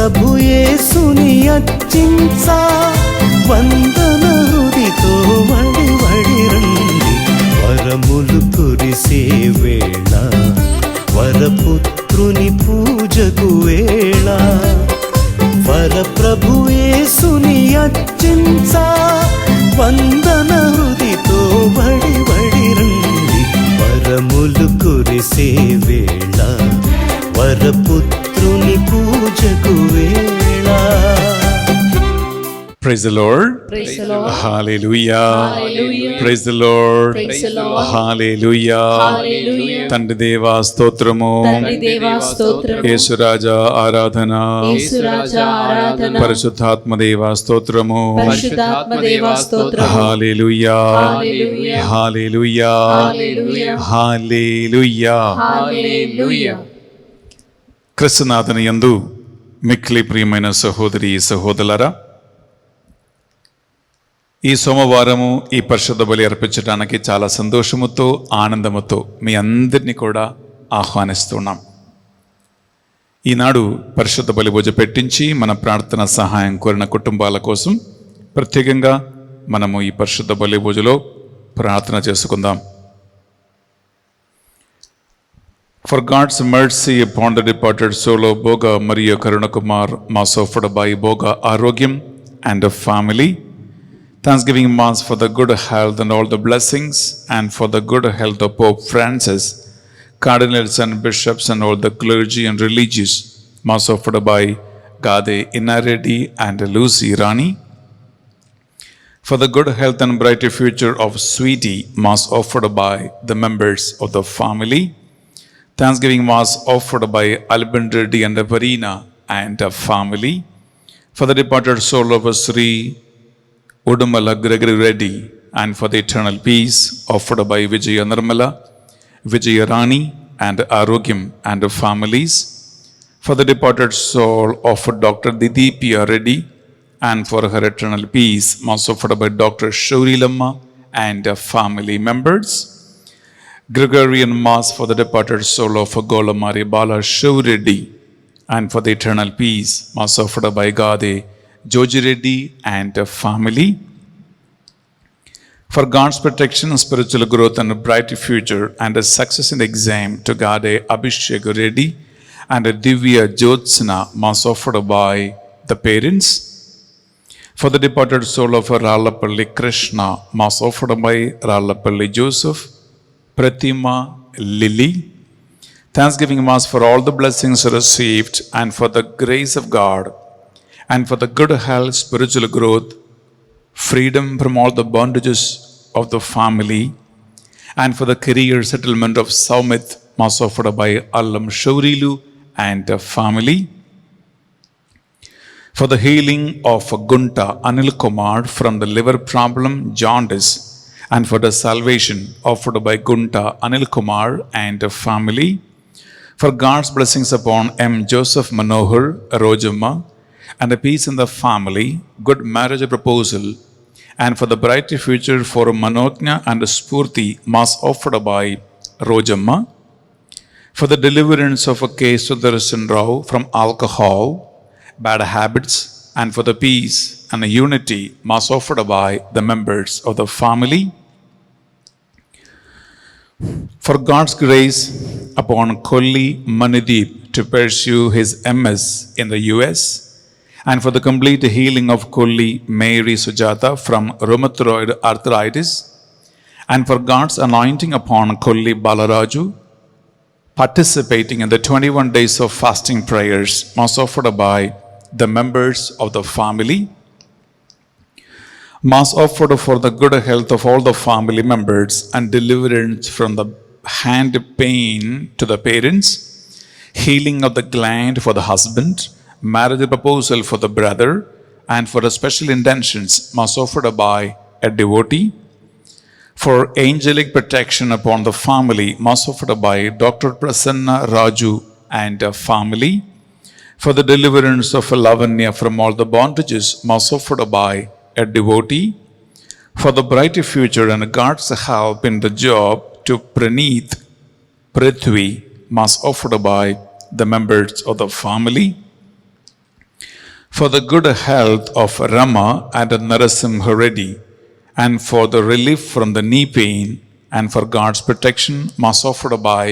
ప్రభు యేసుని అర్చించా వందన హృదితో వడి వడి రండి వరములు కురిసే వేళ వరపుత్రుని పూజకు వేళ వరప్రభు యేసుని అర్చించా వందన హృదితో వడి వడి రండి వరములు కురిసే వేళ వరపుత్రుని పూజకు వేళ. Praise the Lord. Praise the Lord. Hallelujah. Hallelujah. Praise the Lord. Praise the Lord. Hallelujah. Hallelujah. తండ్రి దేవా స్తోత్రము, తండ్రి దేవా స్తోత్రము, యేసు రాజా ఆరాధన, యేసు రాజా ఆరాధన, పరిశుద్ధాత్మ దేవా స్తోత్రము, పరిశుద్ధాత్మ దేవా స్తోత్రము. హల్లెలూయా. హల్లెలూయా. హల్లెలూయా. హల్లెలూయా. హల్లెలూయా. హల్లెలూయా. క్రీస్తునాథుని యందు మిక్కిలి ప్రియమైన సహోదరి సహోదరులారా, ఈ సోమవారము ఈ పరిశుద్ధ బలి అర్పించడానికి చాలా సంతోషముతో ఆనందముతో మీ అందరినీ కూడా ఆహ్వానిస్తున్నాం. ఈనాడు పరిశుద్ధ బలి పూజ పెట్టించి మన ప్రార్థన సహాయం కోరిన కుటుంబాల కోసం ప్రత్యేకంగా మనము ఈ పరిశుద్ధ బలి పూజలో ప్రార్థన చేసుకుందాం. For God's mercy upon the departed soul of Boga Maria Karunakumar Masofadabai Boga Arogyam and the family. Thanksgiving Mass for the good health and all the blessings, and for the good health of Pope Francis, cardinals and bishops and all the clergy and religious. Mass offered by Gade Inaredi and Lucy Rani. For the good health and brighter future of Sweetie, Mass offered by the members of the family. Thanksgiving Mass offered by Alban Reddy and Varina and the family. For the departed soul of Sri Udumala Gregory Reddy, and for the eternal peace offered by Vijaya Nirmala, Vijaya Rani and Arogyam and the families. For the departed soul of Dr. Didipia Reddy, and for her eternal peace, Mass offered by Dr. Shauri Lamma and the family members. Gregorian Mass for the departed soul of Golamari Bala Shivreddy, and for the eternal peace, Mass offered by Gade Joji Reddy and the family. For God's protection, spiritual growth and a bright future and a success in the exam to Gade Abhishek Reddy and a Divya Jyotsna, Mass offered by the parents. For the departed soul of Ralapalli Krishna, Mass offered by Ralapalli Joseph, Pratima Lily. Thanksgiving Mass for all the blessings received and for the grace of God, and for the good health, spiritual growth, freedom from all the bondages of the family, and for the career settlement of Saumit, Mass offered by Allam Shaurilu and the family. For the healing of Gunta Anil Kumar from the liver problem, jaundice, and for the salvation offered by Gunta Anil Kumar and the family. For God's blessings upon M. Joseph Manohar Rojamma, and the peace in the family, good marriage proposal, and for the bright future for Manogna and Spurti, Mass offered by Rojamma. For the deliverance of a case Sudarshan Rao from alcohol, bad habits, and for the peace and the unity, Mass offered by the members of the family. For God's grace upon Kolli Manideep to pursue his MS in the US, and for the complete healing of Kolli Mary Sujata from rheumatoid arthritis, and for God's anointing upon Kolli Balaraju, participating in the 21 days of fasting prayers, Mass offered by the members of the family. Mass offered for the good health of all the family members and deliverance from the hand pain to the parents, healing of the gland for the husband, marriage proposal for the brother, and for the special intentions, Mass offered by a devotee. For angelic protection upon the family, Mass offered by Dr. Prasanna Raju and a family. For the deliverance of Lavanya from all the bondages, Mass offered by a devotee. For the brighter future and God's help in the job to Praneeth Prithvi, Mass offered by the members of the family. for the good health of Rama and Narasimha Reddy, and for the relief from the knee pain, and for God's protection, mass offered by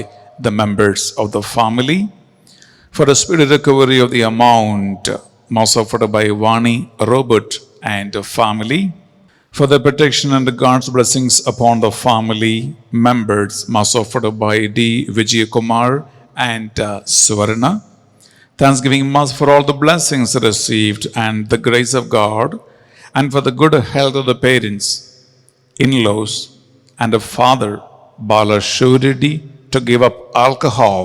the members of the family, for the speedy recovery of the amount, mass offered by Vani, Robert, and family, for the protection and God's blessings upon the family members, mass offered by D. Vijayakumar and Swarna. Thanksgiving mass for all the blessings received and the grace of God, and for the good health of the parents, in-laws, and the father, Bala Shuridi, to give up alcohol,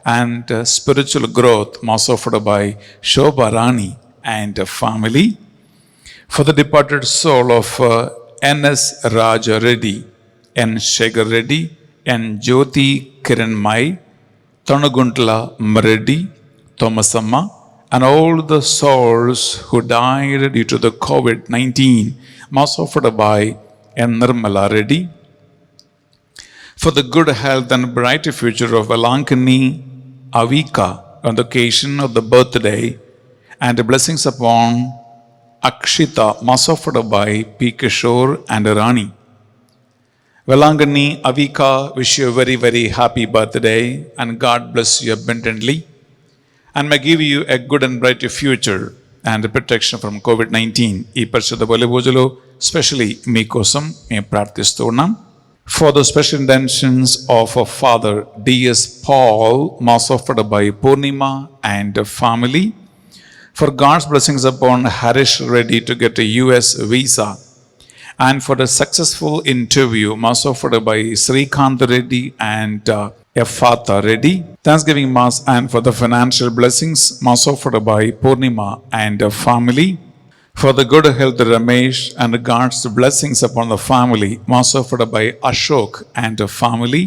and spiritual growth, mass offered by Shobha Rani and family, for the departed soul of N.S. Raja Reddy, N. Shekhar Reddy, N. Jyoti Kiranmai, Tanuguntla Reddy, Thomasamma, and all the souls who died due to the COVID-19, mass offered by N. Nirmala Reddy, for the good health and bright future of Velankani Avika on the occasion of the birthday, and blessings upon Akshita, mass offered by P. Kishore and Rani. Velankani Avika, wish you a very, very happy birthday, and God bless you abundantly, and may give you a good and bright future and protection from COVID-19. ఈ పరిశుద్ధ బలి పూజలో especially మీకోసం మేము ప్రార్థిస్తూ ఉన్నాం. For the special intentions of a father D.S. Paul, mass offered by Purnima and family, for God's blessings upon Harish Reddy to get a US visa, and for the successful interview, mass offered by Srikant Reddy and Efatha Reddy. Thanksgiving mass and for the financial blessings, mass offered by Purnima and family, for the good health of Ramesh and God's blessings upon the family, mass offered by Ashok and family,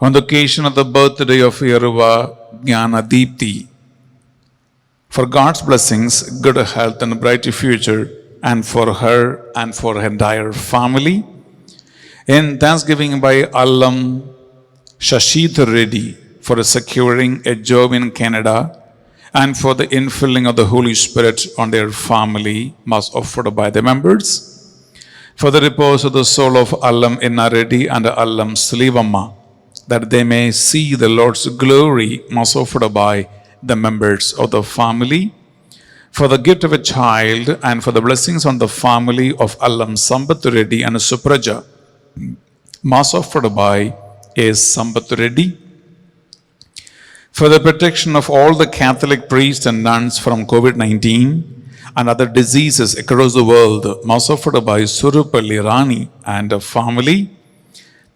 on the occasion of the birthday of Yaruva Jnana Deepti, for God's blessings, good health and bright future, and for her and for her entire family. In thanksgiving by Allam Shashith Reddy for securing a job in Canada, and for the infilling of the Holy Spirit on their family, mass offered by the members, for the repose of the soul of Allam Inna Reddy and Allam Slivamma, that they may see the Lord's glory, mass offered by the members of the family, for the gift of a child, and for the blessings on the family of Allam Sambat Reddy and Supraja, mass offered by A. Sambat Reddy, for the protection of all the Catholic priests and nuns from COVID-19 and other diseases across the world, mass offered by Surupalli Rani and family.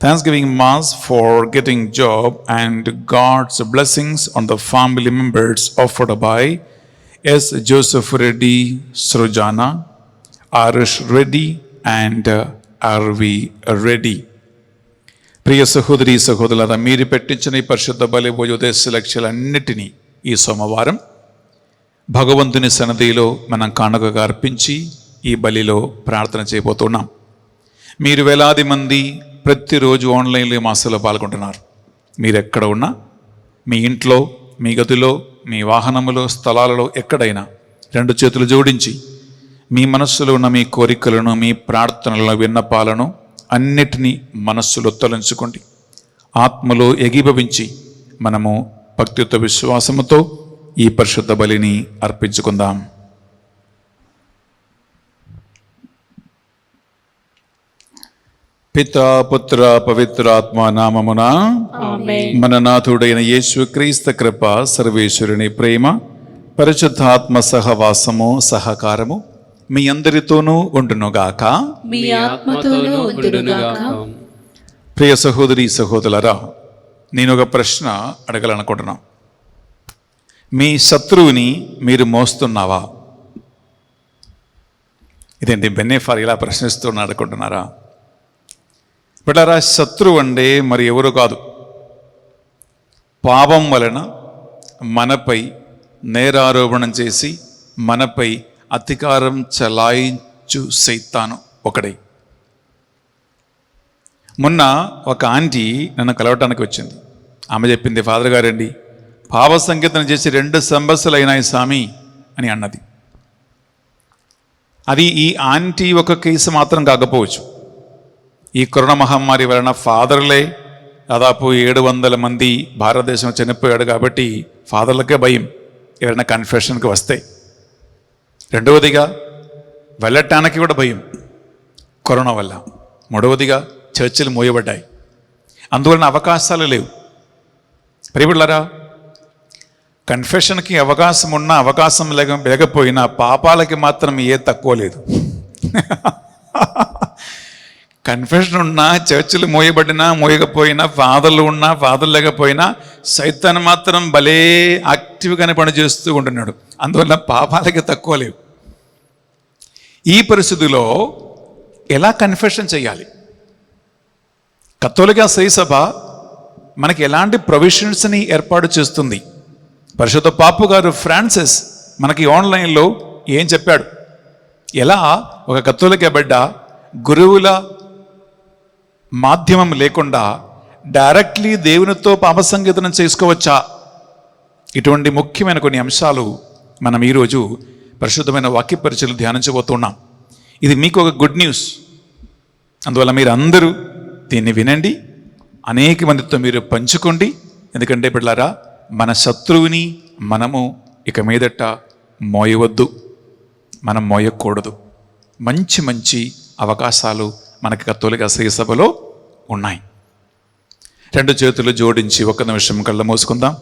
Thanksgiving mass for getting job and God's blessings on the family members offered by S. Joseph Reddy, Srujana, Arish Reddy, and R.V. Reddy. ప్రియ సహోదరి సహోదరులారా, మీరు పెట్టించిన ఈ పరిశుద్ధ బలి ఉద్దేశ లక్ష్యాలన్నిటినీ ఈ సోమవారం భగవంతుని సన్నిధిలో మనం కానుకగా అర్పించి ఈ బలిలో ప్రార్థన చేయబోతున్నాం. మీరు వేలాది మంది ప్రతిరోజు ఆన్లైన్లో మాసలో పాల్గొంటున్నారు. మీరు ఎక్కడ ఉన్నా, మీ ఇంట్లో, మీ గదిలో, మీ వాహనములో, స్థలాలలో ఎక్కడైనా రెండు చేతులు జోడించి మీ మనస్సులో ఉన్న మీ కోరికలను, మీ ప్రార్థనలను, విన్నపాలను అన్నిటినీ మనస్సులో తలంచుకోండి. ఆత్మలో ఏకీభవించి మనము భక్తితో విశ్వాసముతో ఈ పరిశుద్ధ బలిని అర్పించుకుందాం. పితా పుత్ర పవిత్రాత్మ నామమున ఆమేన్. మన నాథుడైన యేసుక్రీస్తు కృప, సర్వేశ్వరుని ప్రేమ, పరిశుద్ధాత్మ సహవాసము, సహకారము మీ అందరితోనూ ఉండునుగాక. మీ ఆత్మతోనూ ఉండునుగాక. ప్రియ సహోదరి సహోదరులారా, నేను ఒక ప్రశ్న అడగాలనుకుంటున్నా. మీ శత్రువుని మీరు మోస్తున్నావా? ఇదేంటి బెన్నెఫార్ ఇలా ప్రశ్నిస్తున్నా అనుకుంటున్నారా? బిడ్డలారా, శత్రువు అంటే మరి ఎవరు కాదు, పాపం వలన మనపై నేరారోపణం చేసి మనపై అధికారం చలాయించు సైతాను ఒకడే. మొన్న ఒక ఆంటీ నన్ను కలవటానికి వచ్చింది. ఆమె చెప్పింది, ఫాదర్ గారండి, పాప సంకేతం చేసి 2 సంవత్సరాలు అయినాయి స్వామి అని అన్నది. అది ఈ ఆంటీ ఒక కేసు మాత్రం కాకపోవచ్చు. ఈ కరోనా మహమ్మారి వలన ఫాదర్లే దాదాపు 700 మంది భారతదేశం చనిపోయాడు. కాబట్టి ఫాదర్లకే భయం ఎవరైనా కన్ఫెషన్కి వస్తే. రెండవదిగా వెళ్ళటానికి కూడా భయం కరోనా వల్ల. మూడవదిగా చర్చిలు మూయబడ్డాయి, అందువలన అవకాశాలు లేవు. ప్రియబిడ్డలారా, కన్ఫెషన్కి అవకాశం ఉన్నా అవకాశం లేకపోయినా పాపాలకి మాత్రం ఏ తక్కువ లేదు. కన్ఫెషన్ ఉన్నా, చర్చిలు మోయబడినా మోయకపోయినా, ఫాదర్లు ఉన్నా ఫాదర్ లేకపోయినా సైతాన్ మాత్రం భలే యాక్టివ్గానే పనిచేస్తూ ఉంటున్నాడు. అందువల్ల పాపాలకి తక్కువ లేవు. ఈ పరిస్థితిలో ఎలా కన్ఫెషన్ చేయాలి? కథోలిక శ్రీసభ మనకి ఎలాంటి ప్రొవిజన్స్ని ఏర్పాటు చేస్తుంది? పరిశుద్ధ పాపు గారు ఫ్రాన్సిస్ మనకి ఆన్లైన్లో ఏం చెప్పాడు? ఎలా ఒక కథోలిక బిడ్డ గురువుల మాధ్యమం లేకుండా డైరెక్ట్లీ దేవునితో పాప సంగీతనం చేసుకోవచ్చా? ఇటువంటి ముఖ్యమైన కొన్ని అంశాలు మనం ఈరోజు పరిశుద్ధమైన వాక్య పరిచయలు ధ్యానించబోతున్నాం. ఇది మీకు ఒక గుడ్ న్యూస్. అందువల్ల మీరు అందరూ దీన్ని వినండి, అనేక మందితో మీరు పంచుకోండి. ఎందుకంటే బిడ్డలారా, మన శత్రువుని మనము ఇక మీదట మోయవద్దు, మనం మోయకూడదు. మంచి మంచి అవకాశాలు మనకి కథోలిక శ్రీసభలో ఉన్నాయి. 2 చేతులు జోడించి 1 నిమిషం కళ్ళ మూసుకుందాం.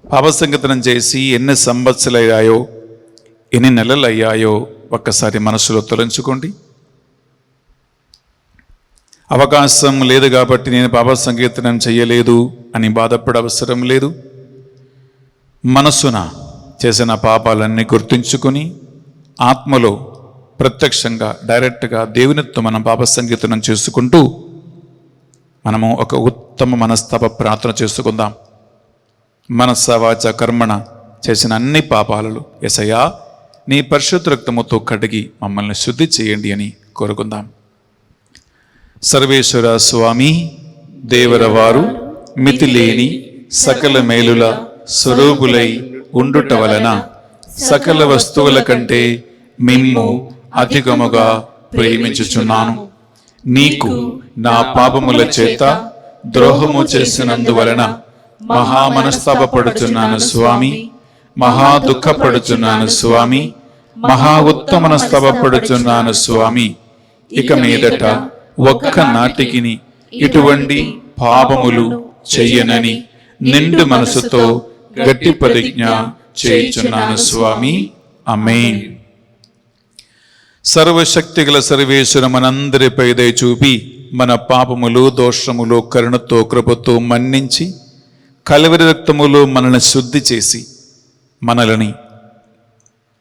పాప సంగీతనం చేసి ఎన్ని సంవత్సరాలు అయ్యాయో, ఎన్ని నెలలు అయ్యాయో ఒక్కసారి మనసులో తొలగించుకోండి. అవకాశం లేదు కాబట్టి నేను పాప సంకీర్తనం చేయలేదు అని బాధపడే అవసరం లేదు. మనసున చేసిన పాపాలన్నీ గుర్తుంచుకొని ఆత్మలో ప్రత్యక్షంగా డైరెక్ట్గా దేవునితో మనం పాప సంకీర్తనం చేసుకుంటూ మనము ఒక ఉత్తమ మనస్తాప ప్రార్థన చేసుకుందాం. మనస్స వాచ కర్మణ చేసిన అన్ని పాపాలను యేసయ్యా నీ పరిశుద్ధ రక్తముతో కడిగి మమ్మల్ని శుద్ధి చేయండి అని కోరుకుందాం. సర్వేశ్వర స్వామి దేవరవారు మితిలేని సకల మేలుల స్వరూపులై ఉండుట వలన సకల వస్తువుల కంటే మిమ్ము అధికముగా ప్రేమించుచున్నాను. నీకు నా పాపముల చేత ద్రోహము చేసినందువలన మహా మనస్తాపపడుచున్నాను స్వామి, మహా దుఃఖపడుచున్నాను స్వామి, మహా ఉత్తమ మనస్తాపపడుచున్నాను స్వామి. ఇక మీదట ఒక్క నాటికిని ఇటువంటి పాపములు చెయ్యనని నిండు మనసుతో గట్టి ప్రతిజ్ఞ చేయుచున్నాను స్వామి. ఆమేన్. సర్వశక్తి గల సర్వేశ్వర మనందరిపై దయ చూపి మన పాపములు దోషములు కరుణతో కృపతో మన్నించి కల్వరి రక్తములో మనల్ని శుద్ధి చేసి మనల్ని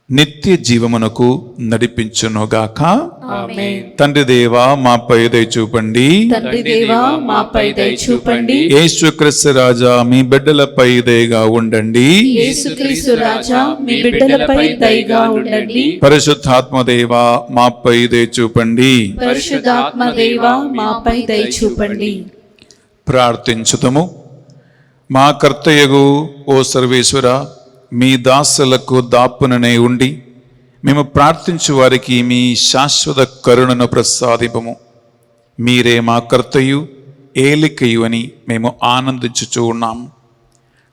నిత్య జీవమునకు నడిపించునుగాక. ఆమేన్. తండ్రి దేవా మాపై దయ చూపండి. తండ్రి దేవా మాపై దయ చూపండి. యేసుక్రీస్తు రాజా మీ బిడ్డలపై దయగా ఉండండి. యేసుక్రీస్తు రాజా మీ బిడ్డలపై దయగా ఉండండి. పరిశుద్ధాత్మ దేవా మాపై దయ చూపండి. పరిశుద్ధాత్మ దేవా మాపై దయ చూపండి. ప్రార్థించుతము. మా కర్తయ్యగు ఓ సర్వేశ్వర, మీ దాసులకు దాపుననే ఉండి మేము ప్రార్థించు వారికి మీ శాశ్వత కరుణను ప్రసాదింపము. మీరే మా కర్తయు ఏలికయు అని మేము ఆనందించుచూ ఉన్నాము.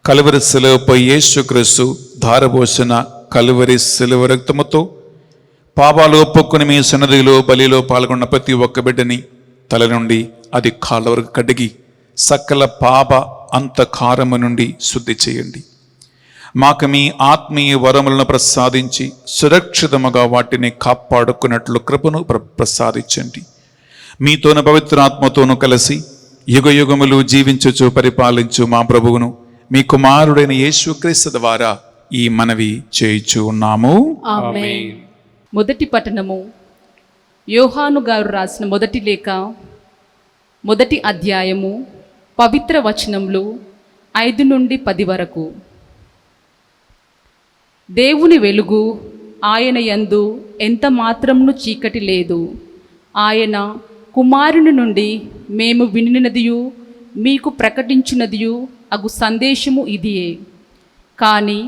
కలువరి శిలువపై యేసుక్రీస్తు ధారపోసిన కలువరి శిలువ రక్తముతో పాపాలు ఒప్పుకొని మీ సన్నిధిలో బలిలో పాల్గొన్న ప్రతి ఒక్క బిడ్డని తల నుండి అది కాళ్ళ వరకు కడిగి సకల పాప అంతకారము నుండి శుద్ధి చేయండి. మాకు మీ ఆత్మీయ వరములను ప్రసాదించి సురక్షితముగా వాటిని కాపాడుకున్నట్లు కృపను ప్రసాదించండి. మీతోను పవిత్రాత్మతోనూ కలిసి యుగ యుగములు జీవించుచు పరిపాలించు మా ప్రభువును మీ కుమారుడైన యేసుక్రీస్తు ద్వారా ఈ మనవి చేయుచు ఉన్నాము. ఆమేన్. మొదటి పట్టణము. యోహాను గారు రాసిన మొదటి లేఖ, మొదటి అధ్యాయము, పవిత్ర వచనములు 5 నుండి 10 వరకు. దేవుని వెలుగు ఆయన యందు ఎంత మాత్రమును చీకటి లేదు. ఆయన కుమారుని నుండి మేము వినినదియు మీకు ప్రకటించినదియు అగు సందేశము ఇదియే. కానీ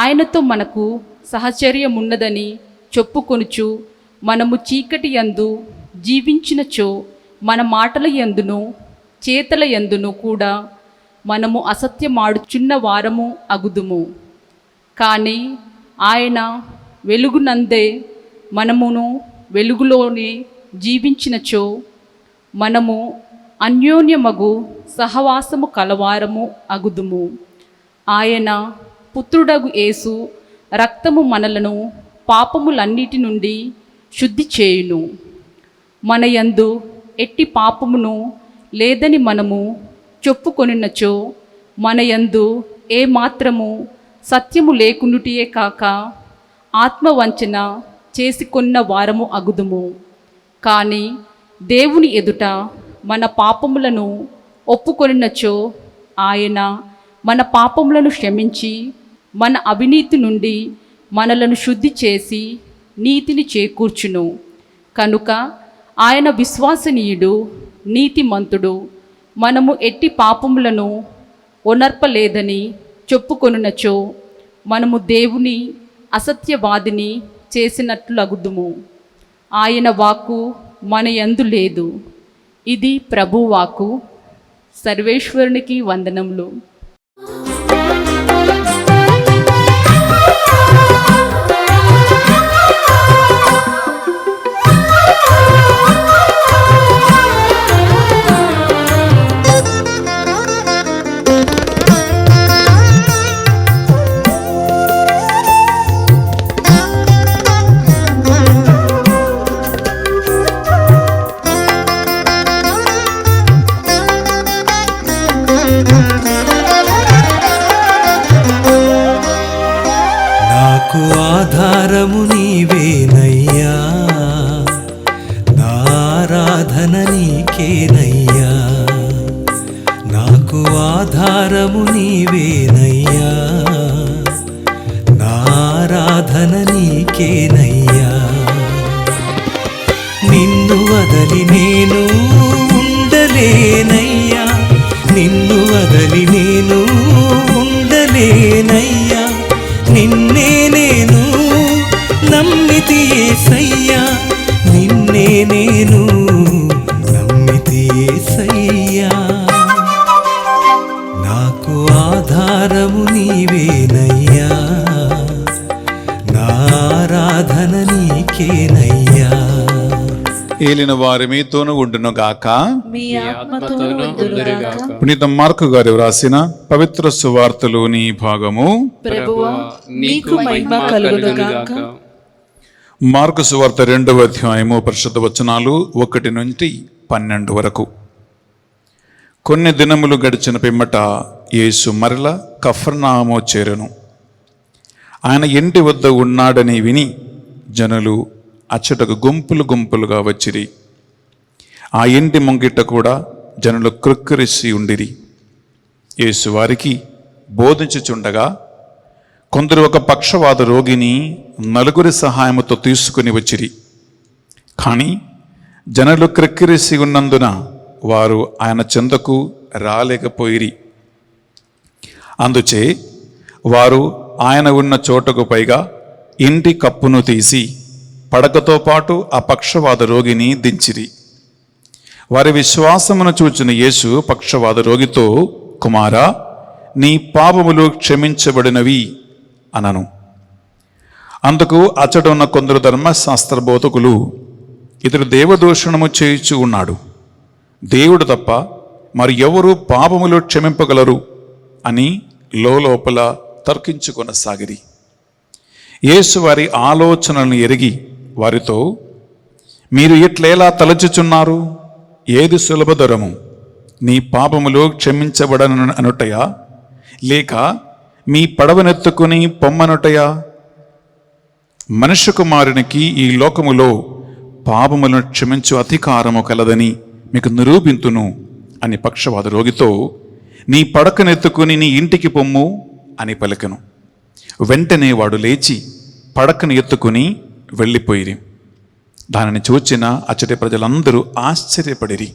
ఆయనతో మనకు సహచర్యమున్నదని చెప్పుకొనుచు మనము చీకటి యందు జీవించినచో మన మాటల యందును చేతల యందును కూడా మనము అసత్యమాడుచున్న వారము అగుదుము. కానీ ఆయన వెలుగునందే మనమును వెలుగులోనే జీవించినచో మనము అన్యోన్యమగు సహవాసము కలవారము అగుదుము. ఆయన పుత్రుడగు యేసు రక్తము మనలను పాపములన్నిటి నుండి శుద్ధి చేయును. మన యందు ఎట్టి పాపమును లేదని మనము చెప్పుకొనినచో మన యందు ఏమాత్రము సత్యము లేకుండుటియే కాక ఆత్మవంచన చేసుకొన్న వారము అగుదుము. కానీ దేవుని ఎదుట మన పాపములను ఒప్పుకొనినచో ఆయన మన పాపములను క్షమించి మన అవినీతి నుండి మనలను శుద్ధి చేసి నీతిని చేకూర్చును. కనుక ఆయన విశ్వసనీయుడు, నీతిమంతుడు. మనము ఎట్టి పాపములను ఒనర్పలేదని చెప్పుకొనునచో మనము దేవుని అసత్యవాదిని చేసినట్లగుదుము. ఆయన వాక్కు మన యందు లేదు. ఇది ప్రభువాక్కు. సర్వేశ్వరునికి వందనములు. నాకు ఆధారము నీవేనయ్యా, నా ఆరాధన నీకేనయ్యా. నాకు ఆధారము నీవేనయ్యా, నా ఆరాధన నీకేనయ్యా. నిన్ను వదలి నేను ఉండలేనయ్యా, నిన్ను వదలి నేను ఉండలేనయ్యా. నిన్నే నేను నమ్మితి యేసయ్యా, నిన్నే నేను నమ్మితి యేసయ్యా. నాకు ఆధారము నీవేనయ్యా, నా ఆరాధన నీకేనయ్యా. ఏలిన వారి మీతోను ఉండును గాక. మీ ఆత్మతోను ఉండునుగాక. పునీత మార్కు గారు వ్రాసిన పవిత్ర సువార్తలోని భాగము. ప్రభువా నీకు మహిమ కలుగునుగాక. మార్కు సువార్త 2వ అధ్యాయము పరిశుద్ధ వచనాలు 1 నుండి 12 వరకు. కొన్ని దినములు గడిచిన పిమ్మట యేసు మరల కఫర్నాము చేరెను. ఆయన ఇంటి వద్ద ఉన్నాడని విని జనులు అచ్చటకు గుంపులు గుంపులుగా వచ్చిరి. ఆ ఇంటి ముంగిట కూడా జనులు క్రొక్కిరిసి ఉండిరి. యేసు వారికి బోధించుచుండగా కొందరు ఒక పక్షవాత రోగిని 4 సహాయముతో తీసుకుని వచ్చిరి. కానీ జనులు క్రొక్కిరిసి ఉన్నందున వారు ఆయన చెంతకు రాలేకపోయిరి. అందుచే వారు ఆయన ఉన్న చోటకు పైగా ఇంటి కప్పును తీసి పడకతో పాటు ఆ పక్షవాత రోగిని దించిరి. వారి విశ్వాసమును చూచిన యేసు పక్షవాత రోగితో, కుమారా, నీ పాపములు క్షమించబడినవి అనను. అందుకు అచ్చట ఉన్న కొందరు ధర్మశాస్త్ర బోధకులు, ఇతడు దేవదూషణము చేయుచు ఉన్నాడు, దేవుడు తప్ప మరి ఎవరు పాపములు క్షమింపగలరు అని లోపల తర్కించుకొనసాగిరి. యేసు వారి ఆలోచనలను ఎరిగి వారితో, మీరు ఇట్లేలా తలచుచున్నారు? ఏది సులభతరము, నీ పాపములు క్షమించబడను అనుటయా, లేక మీ పడవనెత్తుకుని పొమ్మనుటయా? మనుష్య కుమారునికి ఈ లోకములో పాపములను క్షమించు అధికారము కలదని మీకు నిరూపింతును అని పక్షవాత రోగితో, నీ పడకనెత్తుకుని నీ ఇంటికి పొమ్ము అని పలికెను. వెంటనే వాడు లేచి పడకను ఎత్తుకుని వెళ్ళిపోయిరి. దానిని చూచిన అచ్చటి ప్రజలందరూ ఆశ్చర్యపడిరి.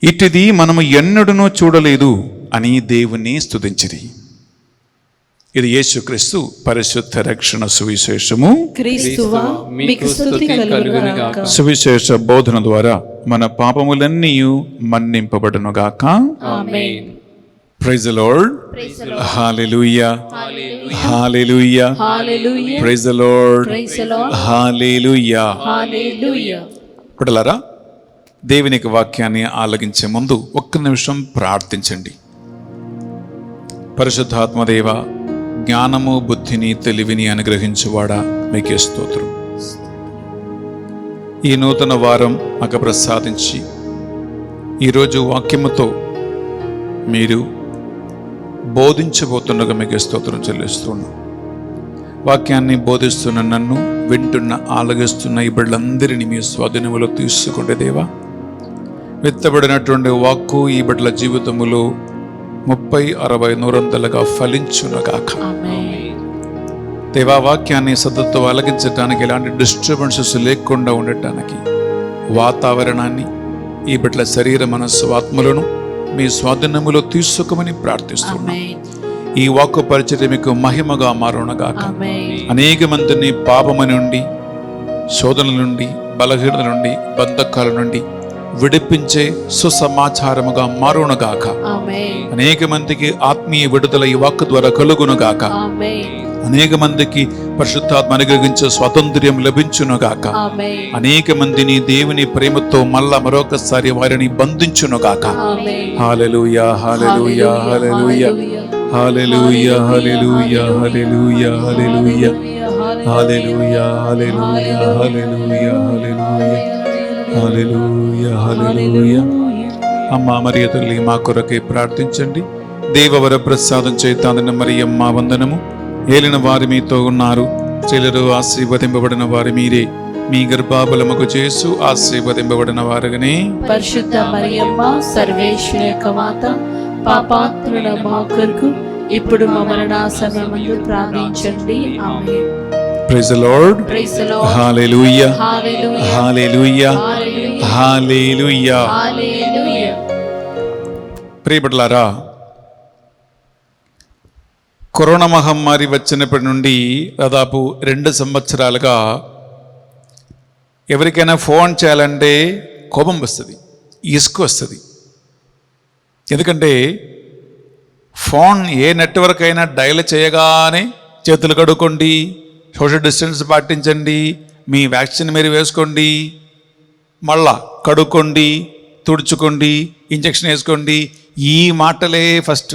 ఇటిది మనము ఎన్నడూనూ చూడలేదు అని దేవుణ్ణి స్తుతించిరి. ఇది యేసుక్రీస్తు పరిశుద్ధ రక్షణ సువిశేషము. క్రీస్తువా మీకు స్తుతి కలుగునుగాక. సువిశేష బోధన ద్వారా మన పాపములన్నీ మన్నింపబడునుగాక. Amen. Praise the Lord. Hallelujah. Hallelujah. Hallelujah. Praise the Lord. Praise the Lord. Hallelujah. Hallelujah. బిడ్డలారా, దేవునికి వాక్యాన్ని ఆలకించే ముందు ఒక్క నిమిషం ప్రార్థించండి. పరిశుద్ధాత్మదేవ, జ్ఞానము, బుద్ధిని, తెలివిని అనుగ్రహించువాడా, మీకే స్తోత్రం. ఈ నూతన వారం మాకు ప్రసాదించి ఈరోజు వాక్యముతో మీరు బోధించబోతుండగా మీకే స్తోత్రం చెల్లిస్తున్నాం. వాక్యాన్ని బోధిస్తున్న నన్ను, వింటున్న ఆలగిస్తున్న ఈ బిడ్డలందరినీ మీ స్వాధీనములో తీసుకుంటే దేవా, విత్తబడినటువంటి వాక్కు ఈ బిడ్డల జీవితములో 30, 60, 100 ఫలించునుగాక. దేవా, వాక్యాన్ని సతతో ఆలకించడానికి ఎలాంటి డిస్టర్బెన్సెస్ లేకుండా ఉండటానికి వాతావరణాన్ని ఈ బిడ్డల శరీర, మనస్సు, ఆత్మలను మీ స్వాధీనములో తీసుకోమని ప్రార్థిస్తున్నాం. ఈ వాక్కు పరిచర్య మీకు మహిమగా మారునగాక. అనేక మందిని పాపము నుండి, శోధనల నుండి, బలహీనత నుండి, బంధకాల నుండి విడిపించే సుసమాచారముగా మారునుగాక. అనేక మందికి ఆత్మీయ విడుదల ఈ వాక్కు ద్వారా కలుగునుగాక. అనేక మందికి పరిశుద్ధాత్మ అనుగ్రహించే స్వాతంత్ర్యం లభించునుగాక. అనేక మందిని దేవుని ప్రేమతో మళ్ళా మరొకసారి వారిని బంధించునుగాక. హల్లెలూయా. Hallelujah. Hallelujah. Hallelujah. Hallelujah. Hallelujah. Hallelujah. Hallelujah. Hallelujah. Hallelujah. Hallelujah. హల్లెలూయా. అమ్మా మరియ తల్లి, మా కొరకే ప్రార్థించండి. దేవవర ప్రసాదం చేతాందిన మరియమ్మ వందనము. ఏలిన వారి మీతో ఉన్నారు, స్త్రీలలో ఆశీర్వదింపబడిన వారి మీరే. మీ గర్భఫలముకు యేసు ఆశీర్వదింపబడిన వారుగానే. పరిశుద్ధ మరియమ్మ సర్వేశ్వరి యొక్క మాత, పాపాత్ముల మా కొరకు ఇప్పుడు మా మరణాసమయమందు ప్రార్థించండి. Amen. Praise the Lord. Praise the Lord. Hallelujah. Hallelujah. Hallelujah. Hallelujah. Hallelujah. ప్రియ బిడ్డలారా, కరోనా మహమ్మారి వచ్చినప్పటి నుండి దాదాపు 2 సంవత్సరాలుగా ఎవరికైనా ఫోన్ చేయాలంటే కోపం వస్తుంది, ఇసుకు వస్తుంది. ఎందుకంటే ఫోన్ ఏ నెట్వర్క్ అయినా డయల్ చేయగానే చేతులు కడుక్కోండి, సోషల్ డిస్టెన్స్ పాటించండి, మీ వ్యాక్సిన్ మీరు వేసుకోండి, మళ్ళా కడుక్కోండి, తుడుచుకోండి, ఇంజక్షన్ వేసుకోండి, ఈ మాటలే ఫస్ట్.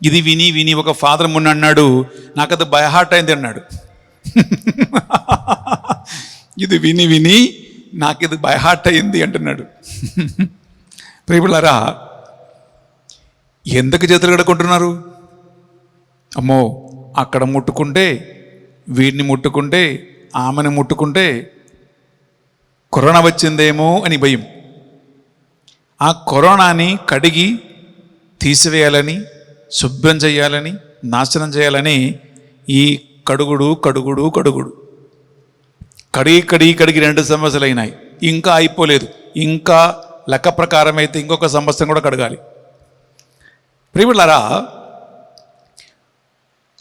ఇది విని విని ఒక ఫాదర్ మొన్న అన్నాడు, నాకు అది బైహార్ట్ అయింది అన్నాడు. ఇది విని విని నాకు ఇది బైహార్ట్ అయింది అంటున్నాడు. ప్రియపులారా, ఎందుకు చేతులు కడుక్కుంటున్నారు? అమ్మో, అక్కడ ముట్టుకుంటే, వీడిని ముట్టుకుంటే, ఆమెను ముట్టుకుంటే కరోనా వచ్చిందేమో అని భయం. ఆ కరోనాని కడిగి తీసివేయాలని, శుభ్రం చేయాలని, నాశనం చేయాలని ఈ కడుగుడు కడుగుడు కడుగుడు కడిగి 2 సంవత్సరాలు అయినాయి, ఇంకా అయిపోలేదు. ఇంకా లెక్క ప్రకారం అయితే ఇంకొక సంవత్సరం కూడా కడగాలి. ప్రియులారా,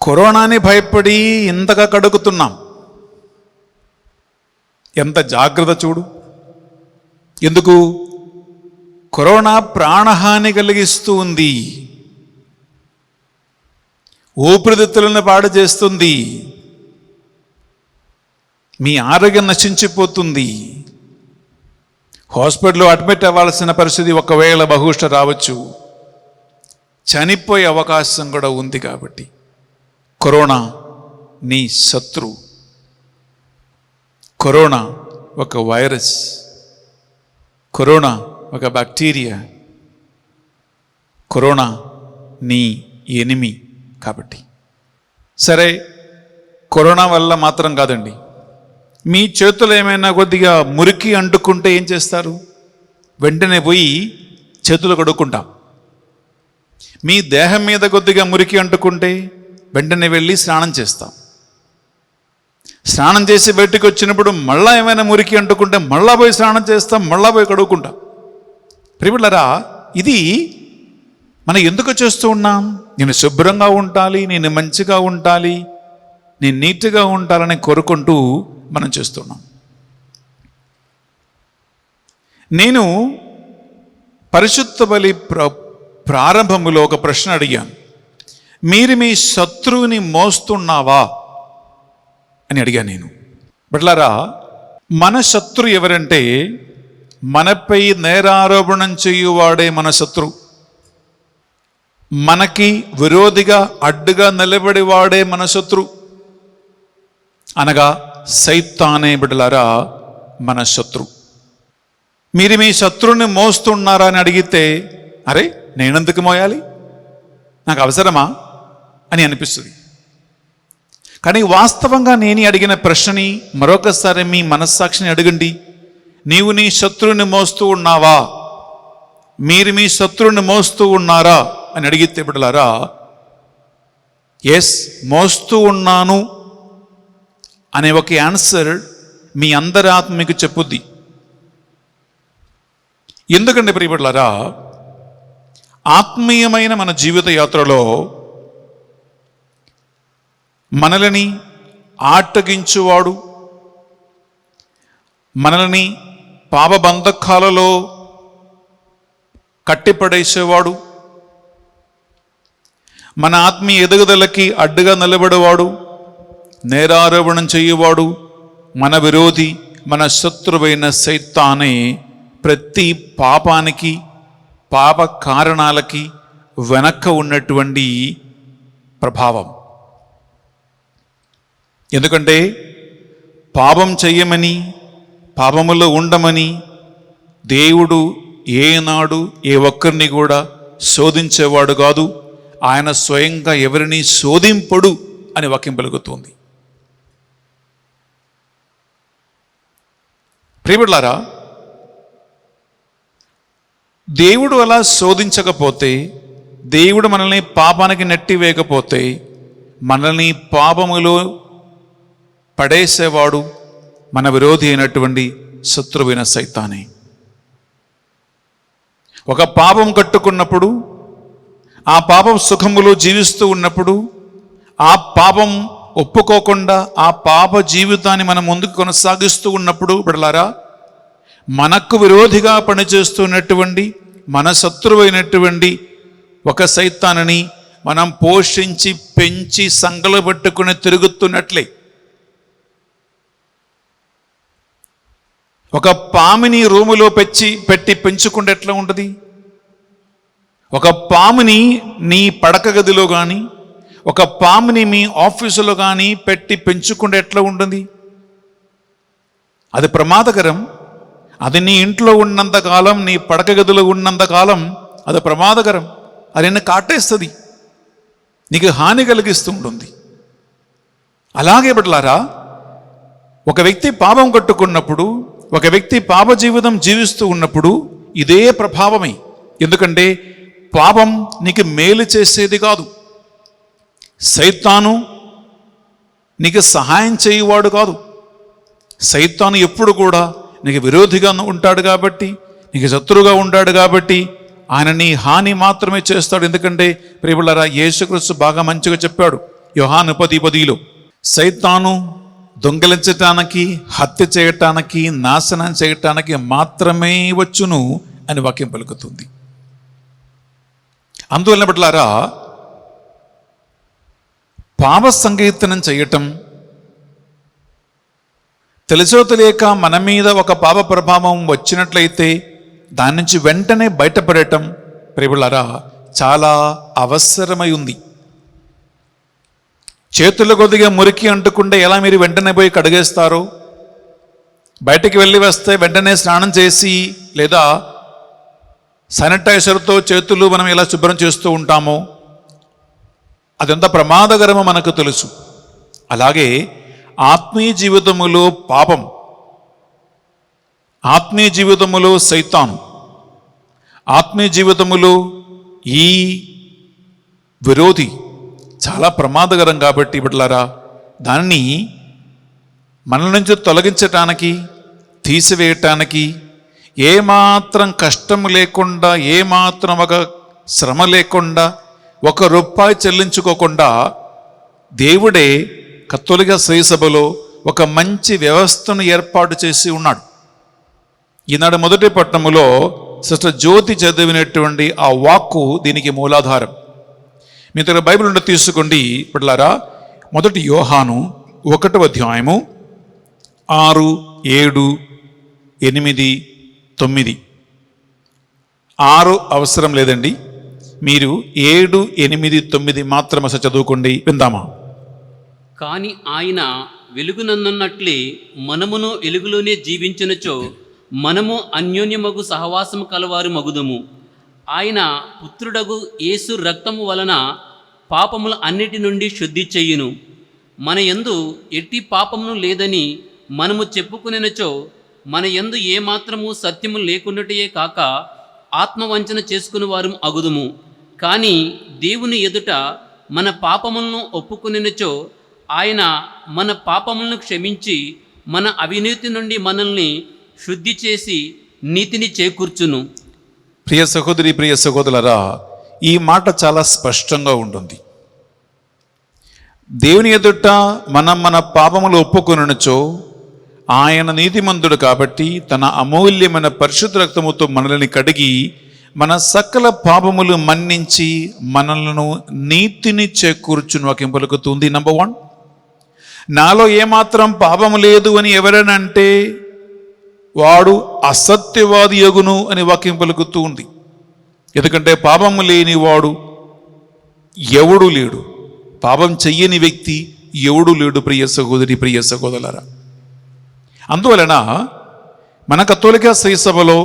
కరోనాని భయపడి ఇంతగా కడుగుతున్నాం. ఎంత జాగ్రత్త చూడు. ఎందుకు? కరోనా ప్రాణహాని కలిగిస్తూ ఉంది, ఊపిరితిత్తులను పాడు చేస్తుంది, మీ ఆరోగ్యం నశించిపోతుంది. హాస్పిటల్లో అడ్మిట్ అవ్వాల్సిన పరిస్థితి ఒకవేళ బహుశా రావచ్చు, చనిపోయే అవకాశం కూడా ఉంది. కాబట్టి కరోనా నీ శత్రువు. కరోనా ఒక వైరస్, కరోనా ఒక బ్యాక్టీరియా, కరోనా నీ ఎనిమి. కాబట్టి సరే, కరోనా వల్ల మాత్రం కాదండి, మీ చేతులు ఏమైనా కొద్దిగా మురికి అంటుకుంటే ఏం చేస్తారు? వెంటనే పోయి చేతులు కడుక్కుంటాం. మీ దేహం మీద కొద్దిగా మురికి అంటుకుంటే వెంటనే వెళ్ళి స్నానం చేస్తాం. స్నానం చేసి బయటకు వచ్చినప్పుడు మళ్ళా ఏమైనా మురికి అంటుకుంటే మళ్ళా పోయి స్నానం చేస్తాం, మళ్ళా పోయి కడుక్కుంటాం. ప్రియబిడ్డలారా, ఇది మనం ఎందుకు చేస్తూ ఉన్నాం? నేను శుభ్రంగా ఉండాలి, నేను మంచిగా ఉండాలి, నేను నీట్గా ఉండాలని కోరుకుంటూ మనం చేస్తున్నాం. నేను పరిశుద్ధ బలి ప్రారంభములో ఒక ప్రశ్న అడిగాను. మీరు మీ శత్రువుని మోస్తున్నావా అని అడిగాను నేను. బిడ్డలారా, మన శత్రు ఎవరంటే మనపై నేరారోపణం చేయువాడే మన శత్రు. మనకి విరోధిగా అడ్డుగా నిలబడివాడే మన శత్రు, అనగా సైతానే బిడ్డలారా మన శత్రు. మీరు మీ శత్రువుని మోస్తున్నారా అని అడిగితే, అరే నేనెందుకు మోయాలి, నాకు అవసరమా అని అనిపిస్తుంది. కానీ వాస్తవంగా నేను అడిగిన ప్రశ్నని మరొకసారి మీ మనస్సాక్షిని అడగండి. నీవు నీ శత్రువుని మోస్తూ ఉన్నావా, మీరు మీ శత్రువుని మోస్తూ ఉన్నారా అని అడిగితే బిడ్డలారా, ఎస్ మోస్తూ ఉన్నాను అనే ఒక ఆన్సర్ మీ అందరి ఆత్మ మీకు చెప్పుద్ది. ఎందుకంటే ప్రియబిడ్డలారా, ఆత్మీయమైన మన జీవిత యాత్రలో మనల్ని ఆటగించువాడు, మనల్ని పాపబంధకాలలో కట్టిపడేసేవాడు, మన ఆత్మీయ ఎదుగుదలకి అడ్డుగా నిలబడేవాడు, నేరారోపణం చేయువాడు, మన విరోధి, మన శత్రువైన సైతానే ప్రతి పాపానికి, పాప కారణాలకి వెనక్క ఉన్నటువంటి ప్రభావం. ఎందుకంటే పాపం చెయ్యమని, పాపములో ఉండమని దేవుడు ఏనాడు ఏ ఒక్కరిని కూడా శోధించేవాడు కాదు. ఆయన స్వయంగా ఎవరిని శోధింపడు అని వాక్యం పలుకుతుంది. ప్రియబిడ్డలారా, దేవుడు అలా శోధించకపోతే, దేవుడు మనల్ని పాపానికి నెట్టివేయకపోతే, మనల్ని పాపములో పడేసేవాడు మన విరోధి అయినటువంటి శత్రువైన సైతానే. ఒక పాపం కట్టుకున్నప్పుడు, ఆ పాపం సుఖములో జీవిస్తూ ఉన్నప్పుడు, ఆ పాపం ఒప్పుకోకుండా ఆ పాప జీవితాన్ని మనం ముందుకు కొనసాగిస్తూ ఉన్నప్పుడు బిడ్డలారా, మనకు విరోధిగా పనిచేస్తున్నటువంటి మన శత్రువైనటువంటి ఒక సైతాన్ని మనం పోషించి పెంచి సంగలు పట్టుకుని తిరుగుతున్నట్లే. ఒక పాముని రూములో పెట్టి పెంచుకుంటే ఎట్లా ఉంటుంది? ఒక పాముని నీ పడక గదిలో కానీ, ఒక పాముని మీ ఆఫీసులో కానీ పెట్టి పెంచుకుంటే ఎట్లా ఉంటుంది? అది ప్రమాదకరం. అది నీ ఇంట్లో ఉన్నంతకాలం, నీ పడక గదిలో ఉన్నంతకాలం అది ప్రమాదకరం. అది నిన్ను కాటేస్తుంది, నీకు హాని కలిగిస్తూ ఉంటుంది. అలాగే బిడ్డలారా, ఒక వ్యక్తి పాపం కట్టుకున్నప్పుడు, ఒక వ్యక్తి పాప జీవితం జీవిస్తూ ఉన్నప్పుడు ఇదే ప్రభావమే. ఎందుకంటే పాపం నీకు మేలు చేసేది కాదు, సైతాను నీకు సహాయం చేయువాడు కాదు. సైతాను ఎప్పుడు కూడా నీకు విరోధిగా ఉంటాడు కాబట్టి, నీకు శత్రువుగా ఉంటాడు కాబట్టి ఆయన నీ హాని మాత్రమే చేస్తాడు. ఎందుకంటే ప్రియబిడ్డలారా, యేసుక్రీస్తు బాగా మంచిగా చెప్పాడు యోహాను 10:10, సైతాను దొంగిలించటానికి, హత్య చేయటానికి, నాశనం చేయటానికి మాత్రమే వచ్చును అని వాక్యం పలుకుతుంది. అందువలన బిడ్డలారా, పాప సంకీర్తనం చేయటం, తెలుసో తెలియక మన మీద ఒక పాప ప్రభావం వచ్చినట్లయితే దాని నుంచి వెంటనే బయటపడటం ప్రియబిడ్డలారా చాలా అవసరమై ఉంది. చేతుల కొద్దిగా మురికి అంటుకుంటే ఎలా మీరు వెంటనే పోయి కడిగేస్తారో, బయటికి వెళ్ళి వస్తే వెంటనే స్నానం చేసి లేదా శానిటైజర్తో చేతులు మనం ఎలా శుభ్రం చేస్తూ ఉంటామో, అదెంత ప్రమాదకరమో మనకు తెలుసు. అలాగే ఆత్మీయ జీవితములో పాపం, ఆత్మీయ జీవితములో సైతాను, ఆత్మీయ జీవితములో ఈ విరోధి చాలా ప్రమాదకరం. కాబట్టి బిడ్డలారా, దాన్ని మన నుంచి తొలగించటానికి, తీసివేయటానికి ఏమాత్రం కష్టం లేకుండా, ఏమాత్రం ఒక శ్రమ లేకుండా ₹1 చెల్లించుకోకుండా దేవుడే కత్తోలిక శ్రీసభలో ఒక మంచి వ్యవస్థను ఏర్పాటు చేసి ఉన్నాడు. ఈనాడు మొదటి పట్టణములో సిస్టర్ జ్యోతి చదివినటువంటి ఆ వాక్కు దీనికి మూలాధారం. మీ దగ్గర బైబిల్ ఉంటే తీసుకోండి పిల్లలారా. 1 యోహాను 1వ అధ్యాయము 6, 7, 8, 9. 6 అవసరం లేదండి, మీరు 7, 8, 9 మాత్రం అసలు చదువుకోండి. విందామా? కాని ఆయన వెలుగునందున్నట్లే మనమును వెలుగులోనే జీవించినచో మనము అన్యోన్యమగు సహవాసము కలవారు మగుదుము. ఆయన పుత్రుడగు యేసు రక్తము వలన పాపముల అన్నిటి నుండి శుద్ధి చెయ్యును. మన యందు ఎట్టి పాపమును లేదని మనము చెప్పుకునేనచో మన యందు ఏమాత్రము సత్యము లేకున్నటే కాక ఆత్మవంచన చేసుకుని వారు అగుదుము. కానీ దేవుని ఎదుట మన పాపములను ఒప్పుకునేనచో ఆయన మన పాపములను క్షమించి మన అవినీతి నుండి మనల్ని శుద్ధి చేసి నీతిని చేకూర్చును. ప్రియ సహోదరి, ప్రియ సహోదరులారా, ఈ మాట చాలా స్పష్టంగా ఉంటుంది. దేవుని ఎదుట మనం మన పాపములు ఒప్పుకొనుచో ఆయన నీతిమంతుడు కాబట్టి తన అమూల్యమైన పరిశుద్ధ రక్తముతో మనల్ని కడిగి మన సకల పాపములు మన్నించి మనలను నీతిని చేకూర్చును వాక్యం పలుకుతుంది. నంబర్ 1, నాలో ఏమాత్రం పాపము లేదు అని ఎవరైనా అంటే వాడు అసత్యవాది యగును అని వాక్యం పలుకుతూ ఉంది. ఎందుకంటే పాపము లేని వాడు ఎవడు లేడు, పాపం చెయ్యని వ్యక్తి ఎవడు లేడు. ప్రియ సహోదరి, ప్రియ సహోదరులారా, అందువలన మన కత్తోలిక శ్రీసభలో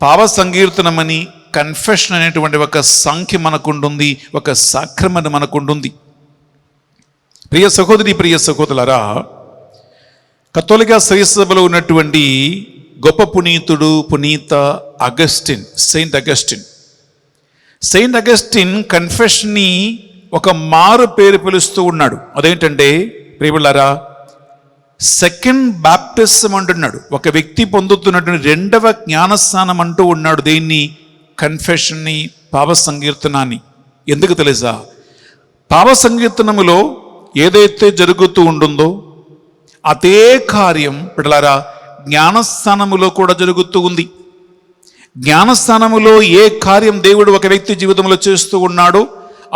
పాప సంకీర్తనమని కన్ఫెషన్ అనేటువంటి ఒక సంఖ్య మనకుంటుంది, ఒక సాక్రమెంట్ మనకుంటుంది. ప్రియ సహోదరి, ప్రియ సహోదరులారా, కత్తోలిక శ్రీసభలో ఉన్నటువంటి గొప్ప పునీతుడు పునీత అగస్టిన్, సెయింట్ అగస్టిన్ కన్ఫెషన్ని ఒక మారు పేరు పిలుస్తూ ఉన్నాడు. అదేంటంటే ప్రియలారా, సెకండ్ బాప్టిజం అంటున్నాడు. ఒక వ్యక్తి పొందుతున్నటువంటి 2వ జ్ఞానస్నానం అంటూ ఉన్నాడు. దీన్ని కన్ఫెషన్ని, పాప సంకీర్తనాన్ని. ఎందుకు తెలుసా? పాప సంకీర్తనములో ఏదైతే జరుగుతూ ఉంటుందో అదే కార్యం పిల్లలారా జ్ఞానస్థానములో కూడా జరుగుతూ ఉంది. జ్ఞానస్థానములో ఏ కార్యం దేవుడు ఒక వ్యక్తి జీవితంలో చేస్తూ ఉన్నాడో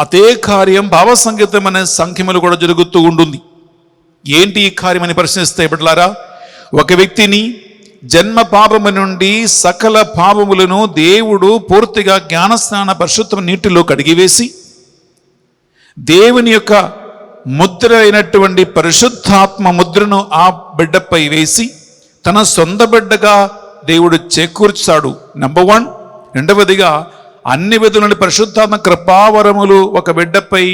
అదే కార్యం భావ సంగీతం అనే సంఖ్యములు కూడా జరుగుతూ ఉంటుంది. ఏంటి ఈ కార్యం అని ప్రశ్నిస్తే బిడ్డలారా, ఒక వ్యక్తిని జన్మ పాపము నుండి సకల పాపములను దేవుడు పూర్తిగా జ్ఞానస్నాన పరిశుద్ధ నీటిలో కడిగివేసి దేవుని యొక్క ముద్ర అయినటువంటి పరిశుద్ధాత్మ ముద్రను ఆ బిడ్డపై వేసి తన సొంత బిడ్డగా దేవుడు చేకూర్చాడు. నంబర్ 1. రెండవదిగా అన్ని విధులని పరిశుద్ధాత్మ కృపావరములు ఒక బిడ్డపై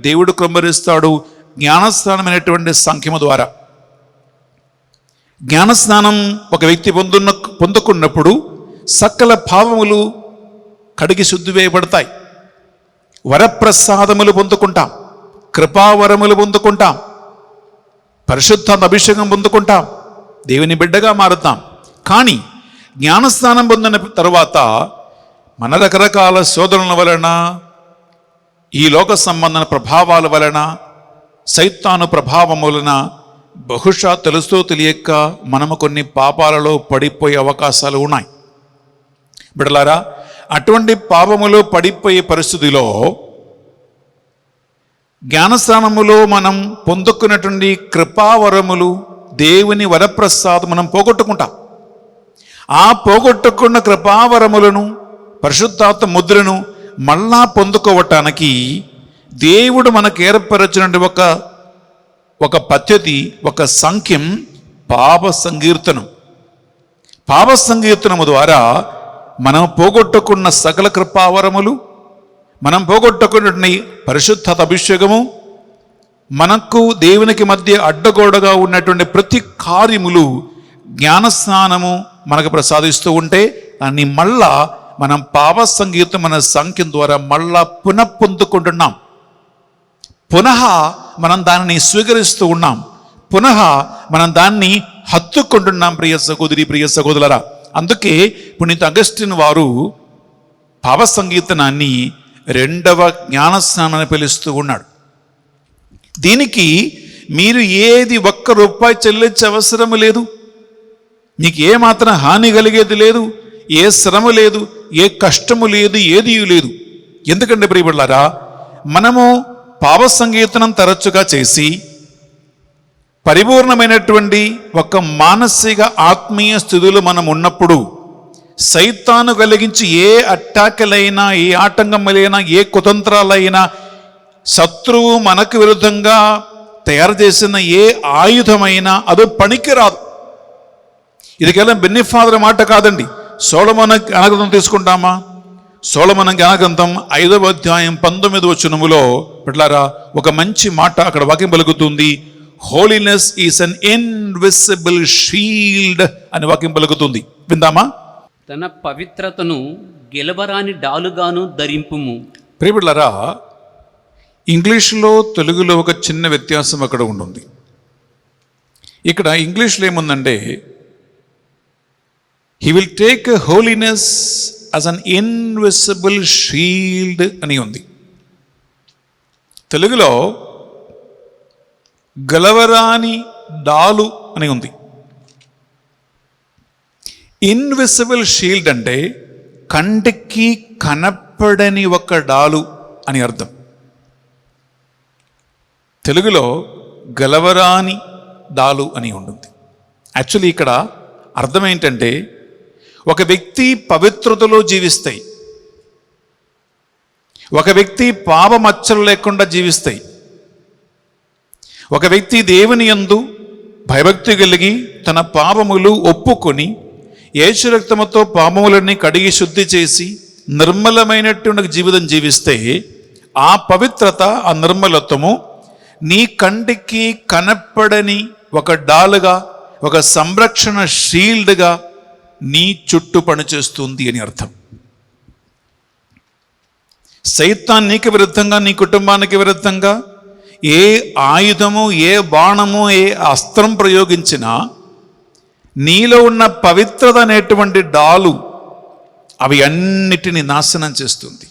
దేవుడు కృంభరిస్తాడు జ్ఞానస్నానం అనేటువంటి సంఖ్యము ద్వారా. జ్ఞానస్నానం ఒక వ్యక్తి పొందుకున్నప్పుడు సకల పాపములు కడిగి శుద్ధి వేయబడతాయి. వరప్రసాదములు పొందుకుంటాం, కృపావరములు పొందుకుంటాం, పరిశుద్ధాత్మ అభిషేకం పొందుకుంటాం, దేవుని బిడ్డగా మారుతాం. కానీ జ్ఞానస్నానం పొందిన తర్వాత మన రకరకాల శోధనల వలన, ఈ లోక సంబంధన ప్రభావాల వలన, సైతాను ప్రభావం వలన బహుశా తెలుస్తూ తెలియక మనము కొన్ని పాపాలలో పడిపోయే అవకాశాలు ఉన్నాయి. బిడ్డలారా, అటువంటి పాపములో పడిపోయే పరిస్థితిలో జ్ఞానస్నానములో మనం పొందుకున్నటువంటి కృపావరములు, దేవుని వరప్రసాదం మనం పోగొట్టుకుంటాం. ఆ పోగొట్టుకున్న కృపావరములను, పరిశుద్ధాత్మ ముద్రను మళ్ళా పొందుకోవటానికి దేవుడు మనకు ఏర్పరచినటువంటి ఒక పద్ధతి, ఒక సంఖ్యం పాప సంకీర్తనం. పాప సంకీర్తనము ద్వారా మనం పోగొట్టుకున్న సకల కృపావరములు, మనం పోగొట్టుకున్న పరిశుద్ధత అభిషేకము, మనకు దేవునికి మధ్య అడ్డగోడగా ఉన్నటువంటి ప్రతి కార్యములు జ్ఞానస్నానము మనకు ప్రసాదిస్తూ ఉంటే దాన్ని మళ్ళా మనం పాప సంకీర్తనం అనే సంఖ్యం ద్వారా మళ్ళా పొందుకుంటున్నాం. పునః మనం దానిని స్వీకరిస్తూ ఉన్నాం, పునః మనం దాన్ని హత్తుకుంటున్నాం. ప్రియ సహోదరి, ప్రియ సహోదరులారా, అందుకే పునీత అగస్టిన్ వారు పాప సంకీర్తనాన్ని రెండవ జ్ఞానస్నానాన్ని పిలుస్తూ ఉన్నాడు. దీనికి మీరు ఏది ₹1 చెల్లించే అవసరం లేదు. మీకు ఏమాత్రం హాని కలిగేది లేదు, ఏ శ్రమ లేదు, ఏ కష్టము లేదు, ఏదీ లేదు. ఎందుకంటే ప్రియబిడ్డలారా, మనము పాప సంకీర్తనం తరచుగా చేసి పరిపూర్ణమైనటువంటి ఒక మానసిక ఆత్మీయ స్థితిలో మనం ఉన్నప్పుడు సైతాను కలిగించి ఏ అట్టాకలైనా, ఏ ఆటంకములైనా, ఏ కుతంత్రాలైనా, శత్రువు మనకు విరుద్ధంగా తయారు చేసిన ఏ ఆయుధమైనా అదో పనికిరాదు. ఇది కేవలం బెన్నీ ఫాదర్ మాట కాదండి. సొలొమోను జ్ఞానగ్రంథం తీసుకుంటామా? సొలొమోను జ్ఞానగ్రంథం 5వ అధ్యాయం 19వ వచనములో బిడ్డలారా ఒక మంచి మాట అక్కడ వాక్యం పలుకుతుంది. Holiness is an invisible shield అని వాక్యం పలుకుతుంది. విందామా? తన పవిత్రతను గెలవరాని డాలుగాను ధరింపుము. ప్రియబిడ్డలారా, ఇంగ్లీష్లో తెలుగులో ఒక చిన్న వ్యత్యాసం అక్కడ ఉంటుంది. ఇక్కడ ఇంగ్లీష్లో ఏముందంటే he will take holiness as an invisible shield అని ఉంది. తెలుగులో గెలవరాని డాలు అని ఉంది. ఇన్విజిబుల్ షీల్డ్ అంటే కంటికి కనపడని ఒక డాలు అని అర్థం. తెలుగులో గెలవరాని డాలు అని ఉంటుంది. యాక్చువల్లీ ఇక్కడ అర్థం ఏంటంటే ఒక వ్యక్తి పవిత్రతలో జీవిస్తాయి, ఒక వ్యక్తి పాప మచ్చలు లేకుండా జీవిస్తాయి, ఒక వ్యక్తి దేవుని యందు భయభక్తి కలిగి తన పాపములు ఒప్పుకొని యేసు రక్తముతో పాపములన్నీ కడిగి శుద్ధి చేసి నిర్మలమైనటువంటి జీవితం జీవిస్తే ఆ పవిత్రత, ఆ నిర్మలత్వము నీ కంటికి కనపడని ఒక డాలుగా, ఒక సంరక్షణ షీల్డ్గా నీ చుట్టూ పనిచేస్తుంది అని అర్థం. సైతాన్ నీకు విరుద్ధంగా, నీ కుటుంబానికి విరుద్ధంగా ఏ ఆయుధము, ఏ బాణము, ఏ అస్త్రం ప్రయోగించినా నీలో ఉన్న పవిత్రత అనేటువంటి డాలు అవి అన్నిటినీ నాశనం చేస్తుంది.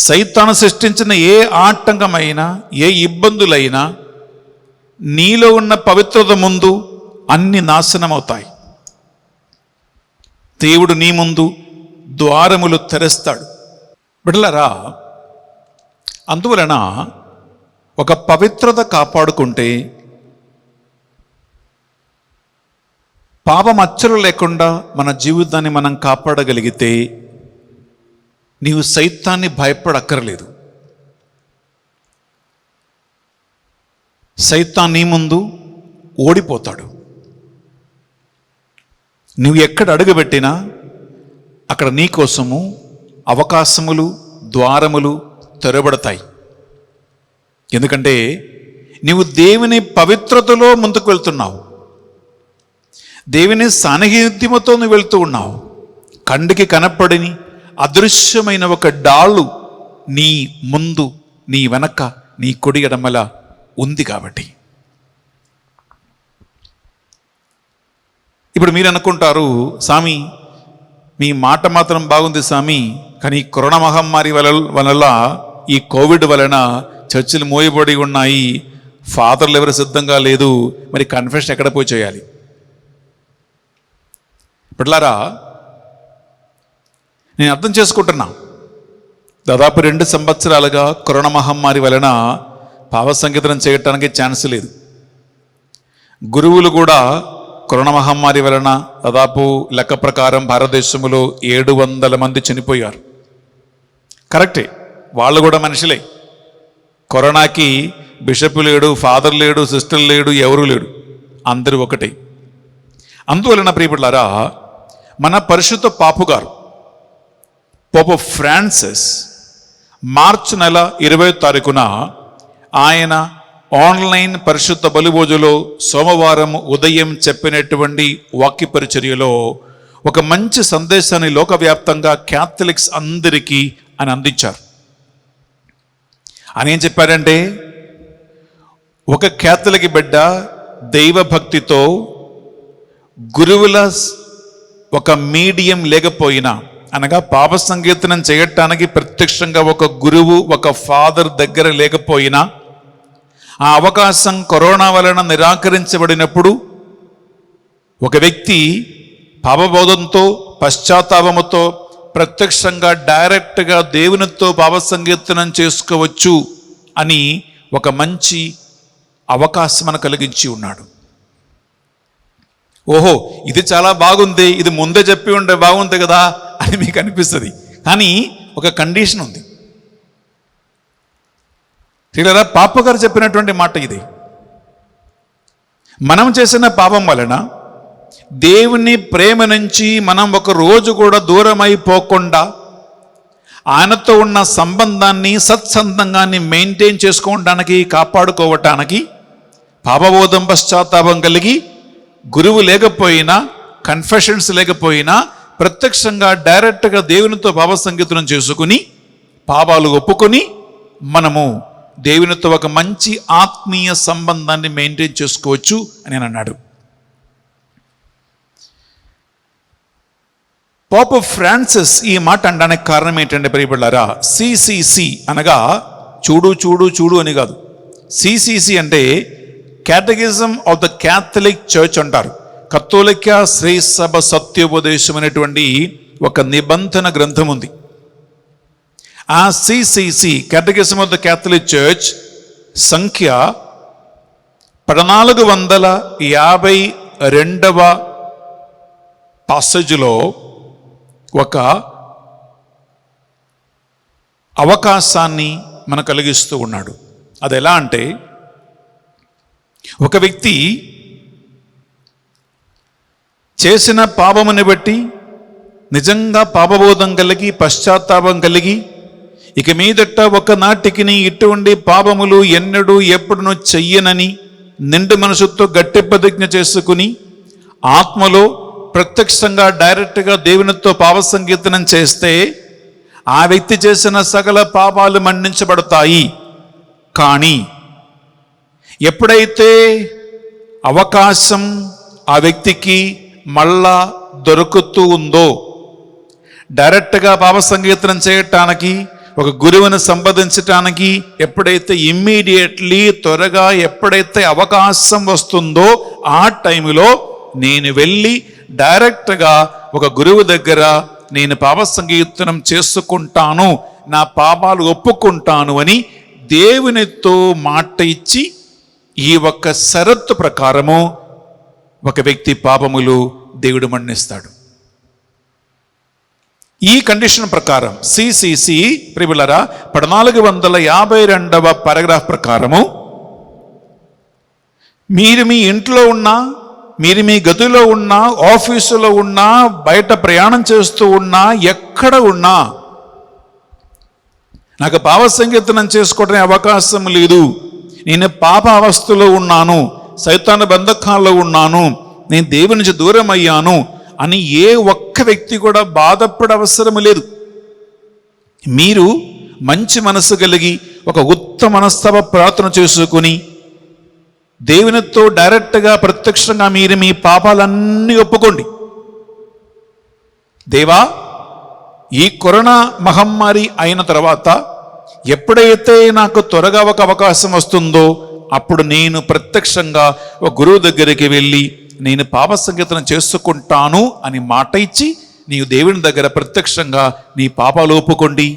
సైతాను సృష్టించిన ఏ ఆటంకమైనా, ఏ ఇబ్బందులైనా నీలో ఉన్న పవిత్రత ముందు అన్ని నాశనమవుతాయి. దేవుడు నీ ముందు ద్వారములు తెరుస్తాడు. బిడ్డలారా, అందువలన ఒక పవిత్రత కాపాడుకుంటే, పాపమచ్చలు లేకుండా మన జీవితాన్ని మనం కాపాడగలిగితే నీవు సైతాన్ని భయపడక్కర్లేదు. సైతాన్ నీ ముందు ఓడిపోతాడు. నువ్వు ఎక్కడ అడుగుపెట్టినా అక్కడ నీ కోసము అవకాశములు, ద్వారములు తెరబడతాయి. ఎందుకంటే నీవు దేవుని పవిత్రతలో ముందుకు వెళ్తున్నావు, దేవుని సాన్నిహిత్యముతో నువ్వు వెళ్తూ ఉన్నావు. కంటికి కనపడని అదృశ్యమైన ఒక డాలు నీ ముందు, నీ వెనక, నీ కుడి ఎడమల ఉంది. కాబట్టి ఇప్పుడు మీరు అనుకుంటారు, స్వామి మీ మాట మాత్రం బాగుంది స్వామి, కానీ కరోనా మహమ్మారి వలన, ఈ కోవిడ్ వలన చర్చిలు మోయబడి ఉన్నాయి, ఫాదర్లు ఎవరు సిద్ధంగా లేదు, మరి కన్ఫెషన్ ఎక్కడ పోయి చేయాలి? బిడ్డలారా, నేను అర్థం చేసుకుంటున్నా, దాదాపు 2 సంవత్సరాలుగా కరోనా మహమ్మారి వలన పాప సంకీర్తనం చేయటానికి ఛాన్స్ లేదు. గురువులు కూడా కరోనా మహమ్మారి వలన దాదాపు లెక్క ప్రకారం భారతదేశంలో 700 మంది చనిపోయారు. కరెక్టే, వాళ్ళు కూడా మనుషులే. కరోనాకి బిషప్ లేడు, ఫాదర్ లేడు, సిస్టర్ లేడు, ఎవరు లేడు, అందరూ ఒకటే. అందువలన ప్రియబిడ్డలారా, మన పరిశుద్ధ పాపు గారు పోప్ ఫ్రాన్సిస్ మార్చి నెల 20వ తారీఖున ఆయన ఆన్లైన్ పరిశుద్ధ బలిభోజులో సోమవారం ఉదయం చెప్పినటువంటి వాక్య పరిచర్యలో ఒక మంచి సందేశాన్ని లోకవ్యాప్తంగా క్యాథలిక్స్ అందరికీ ఆయన అందించారు. ఆయన ఏం చెప్పారంటే, ఒక క్యాథలిక్ బిడ్డ దైవభక్తితో గురువుల ఒక మీడియం లేకపోయినా, అనగా పాప సంకీర్తనం చేయటానికి ప్రత్యక్షంగా ఒక గురువు, ఒక ఫాదర్ దగ్గర లేకపోయినా, ఆ అవకాశం కరోనా వలన నిరాకరించబడినప్పుడు ఒక వ్యక్తి పాపబోధంతో, పశ్చాత్తాపముతో ప్రత్యక్షంగా డైరెక్ట్గా దేవునితో పాప సంకీర్తనం చేసుకోవచ్చు అని ఒక మంచి అవకాశం మనకు కలిగించి ఉన్నాడు. ఓహో, ఇది చాలా బాగుంది, ఇది ముందే చెప్పి ఉంటే బాగుంది కదా అని మీకు అనిపిస్తుంది. కానీ ఒక కండిషన్ ఉంది. చూడరా, పాప గారు చెప్పినటువంటి మాట ఇది. మనం చేసిన పాపం వలన దేవుని ప్రేమ నుంచి మనం ఒక రోజు కూడా దూరం అయిపోకుండా ఆయనతో ఉన్న సంబంధాన్ని, సత్సంబంధాన్ని మెయింటైన్ చేసుకోవడానికి, కాపాడుకోవటానికి పాపబోధం, పశ్చాత్తాపం కలిగి గురువు లేకపోయినా, కన్ఫెషన్స్ లేకపోయినా ప్రత్యక్షంగా డైరెక్ట్గా దేవునితో పాప సంకీర్తనం చేసుకుని పాపాలు ఒప్పుకొని మనము దేవునితో ఒక మంచి ఆత్మీయ సంబంధాన్ని మెయింటైన్ చేసుకోవచ్చు అని నేను అన్నాడు. పాప్ ఫ్రాన్సిస్ ఈ మాట అనడానికి కారణం ఏంటంటే ప్రియబిడ్డలారా, సిసిసి అనగా చూడు చూడు చూడు అని కాదు. సిసిసి అంటే catechism of the Catholic church అంటారు. కథోలిక శ్రీ సభ సత్యోపదేశం అనేటువంటి ఒక నిబంధన గ్రంథం ఉంది. ఆ CCC catechism of the Catholic church సంఖ్య 1452వ పాసేజ్లో ఒక అవకాశాన్ని మనకు కలిగిస్తూ ఉన్నాడు. అది ఎలా అంటే, ఒక వ్యక్తి చేసిన పాపముని బట్టి నిజంగా పాపబోధం కలిగి, పశ్చాత్తాపం కలిగి, ఇక మీదట ఒకనాటికి ఇటువంటి పాపములు ఎన్నడూ ఎప్పుడునూ చెయ్యనని నిండు మనసుతో గట్టి ప్రతిజ్ఞ చేసుకుని ఆత్మలో ప్రత్యక్షంగా డైరెక్ట్గా దేవునితో పాప సంకీర్తనం చేస్తే ఆ వ్యక్తి చేసిన సకల పాపాలు మన్నించబడతాయి. కానీ ఎప్పుడైతే అవకాశం ఆ వ్యక్తికి మళ్ళా దొరుకుతూ ఉందో, డైరెక్ట్గా పాప సంకీర్తనం చేయటానికి, ఒక గురువుని సంపాదించటానికి ఎప్పుడైతే ఇమ్మీడియట్లీ త్వరగా ఎప్పుడైతే అవకాశం వస్తుందో ఆ టైంలో నేను వెళ్ళి డైరెక్ట్గా ఒక గురువు దగ్గర నేను పాప సంకీర్తనం చేసుకుంటాను, నా పాపాలు ఒప్పుకుంటాను అని దేవునితో మాట ఇచ్చి ఈ ఒక్క షరతు ప్రకారము ఒక వ్యక్తి పాపములు దేవుడు మన్నిస్తాడు. ఈ కండిషన్ ప్రకారం సిసిసి ప్రియులారా 1452వ పారాగ్రాఫ్ ప్రకారము మీరు మీ ఇంట్లో ఉన్నా, మీరు మీ గదిలో ఉన్నా, ఆఫీసులో ఉన్నా, బయట ప్రయాణం చేస్తూ ఉన్నా, ఎక్కడ ఉన్నా నాకు పాప సంకీర్తనం చేసుకోవడానికి అవకాశం లేదు, నేను పాప అవస్థలో ఉన్నాను, సైతాను బంధకాల్లో ఉన్నాను, నేను దేవుని నుంచి దూరం అయ్యాను అని ఏ ఒక్క వ్యక్తి కూడా బాధపడే అవసరం లేదు. మీరు మంచి మనసు కలిగి ఒక ఉత్తమ మనస్తవ ప్రార్థన చేసుకుని దేవునితో డైరెక్ట్గా ప్రత్యక్షంగా మీరు మీ పాపాలన్నీ ఒప్పుకోండి. దేవా, ఈ కరోనా మహమ్మారి అయిన తర్వాత ఎప్పుడైతే నాకు త్వరగా ఒక అవకాశం వస్తుందో అప్పుడు నేను ప్రత్యక్షంగా ఒక గురువు దగ్గరికి వెళ్ళి నేను పాప సంకీర్తనం చేసుకుంటాను అని మాట ఇచ్చి నీవు దేవుని దగ్గర ప్రత్యక్షంగా నీ పాపాలు ఒప్పుకోండి.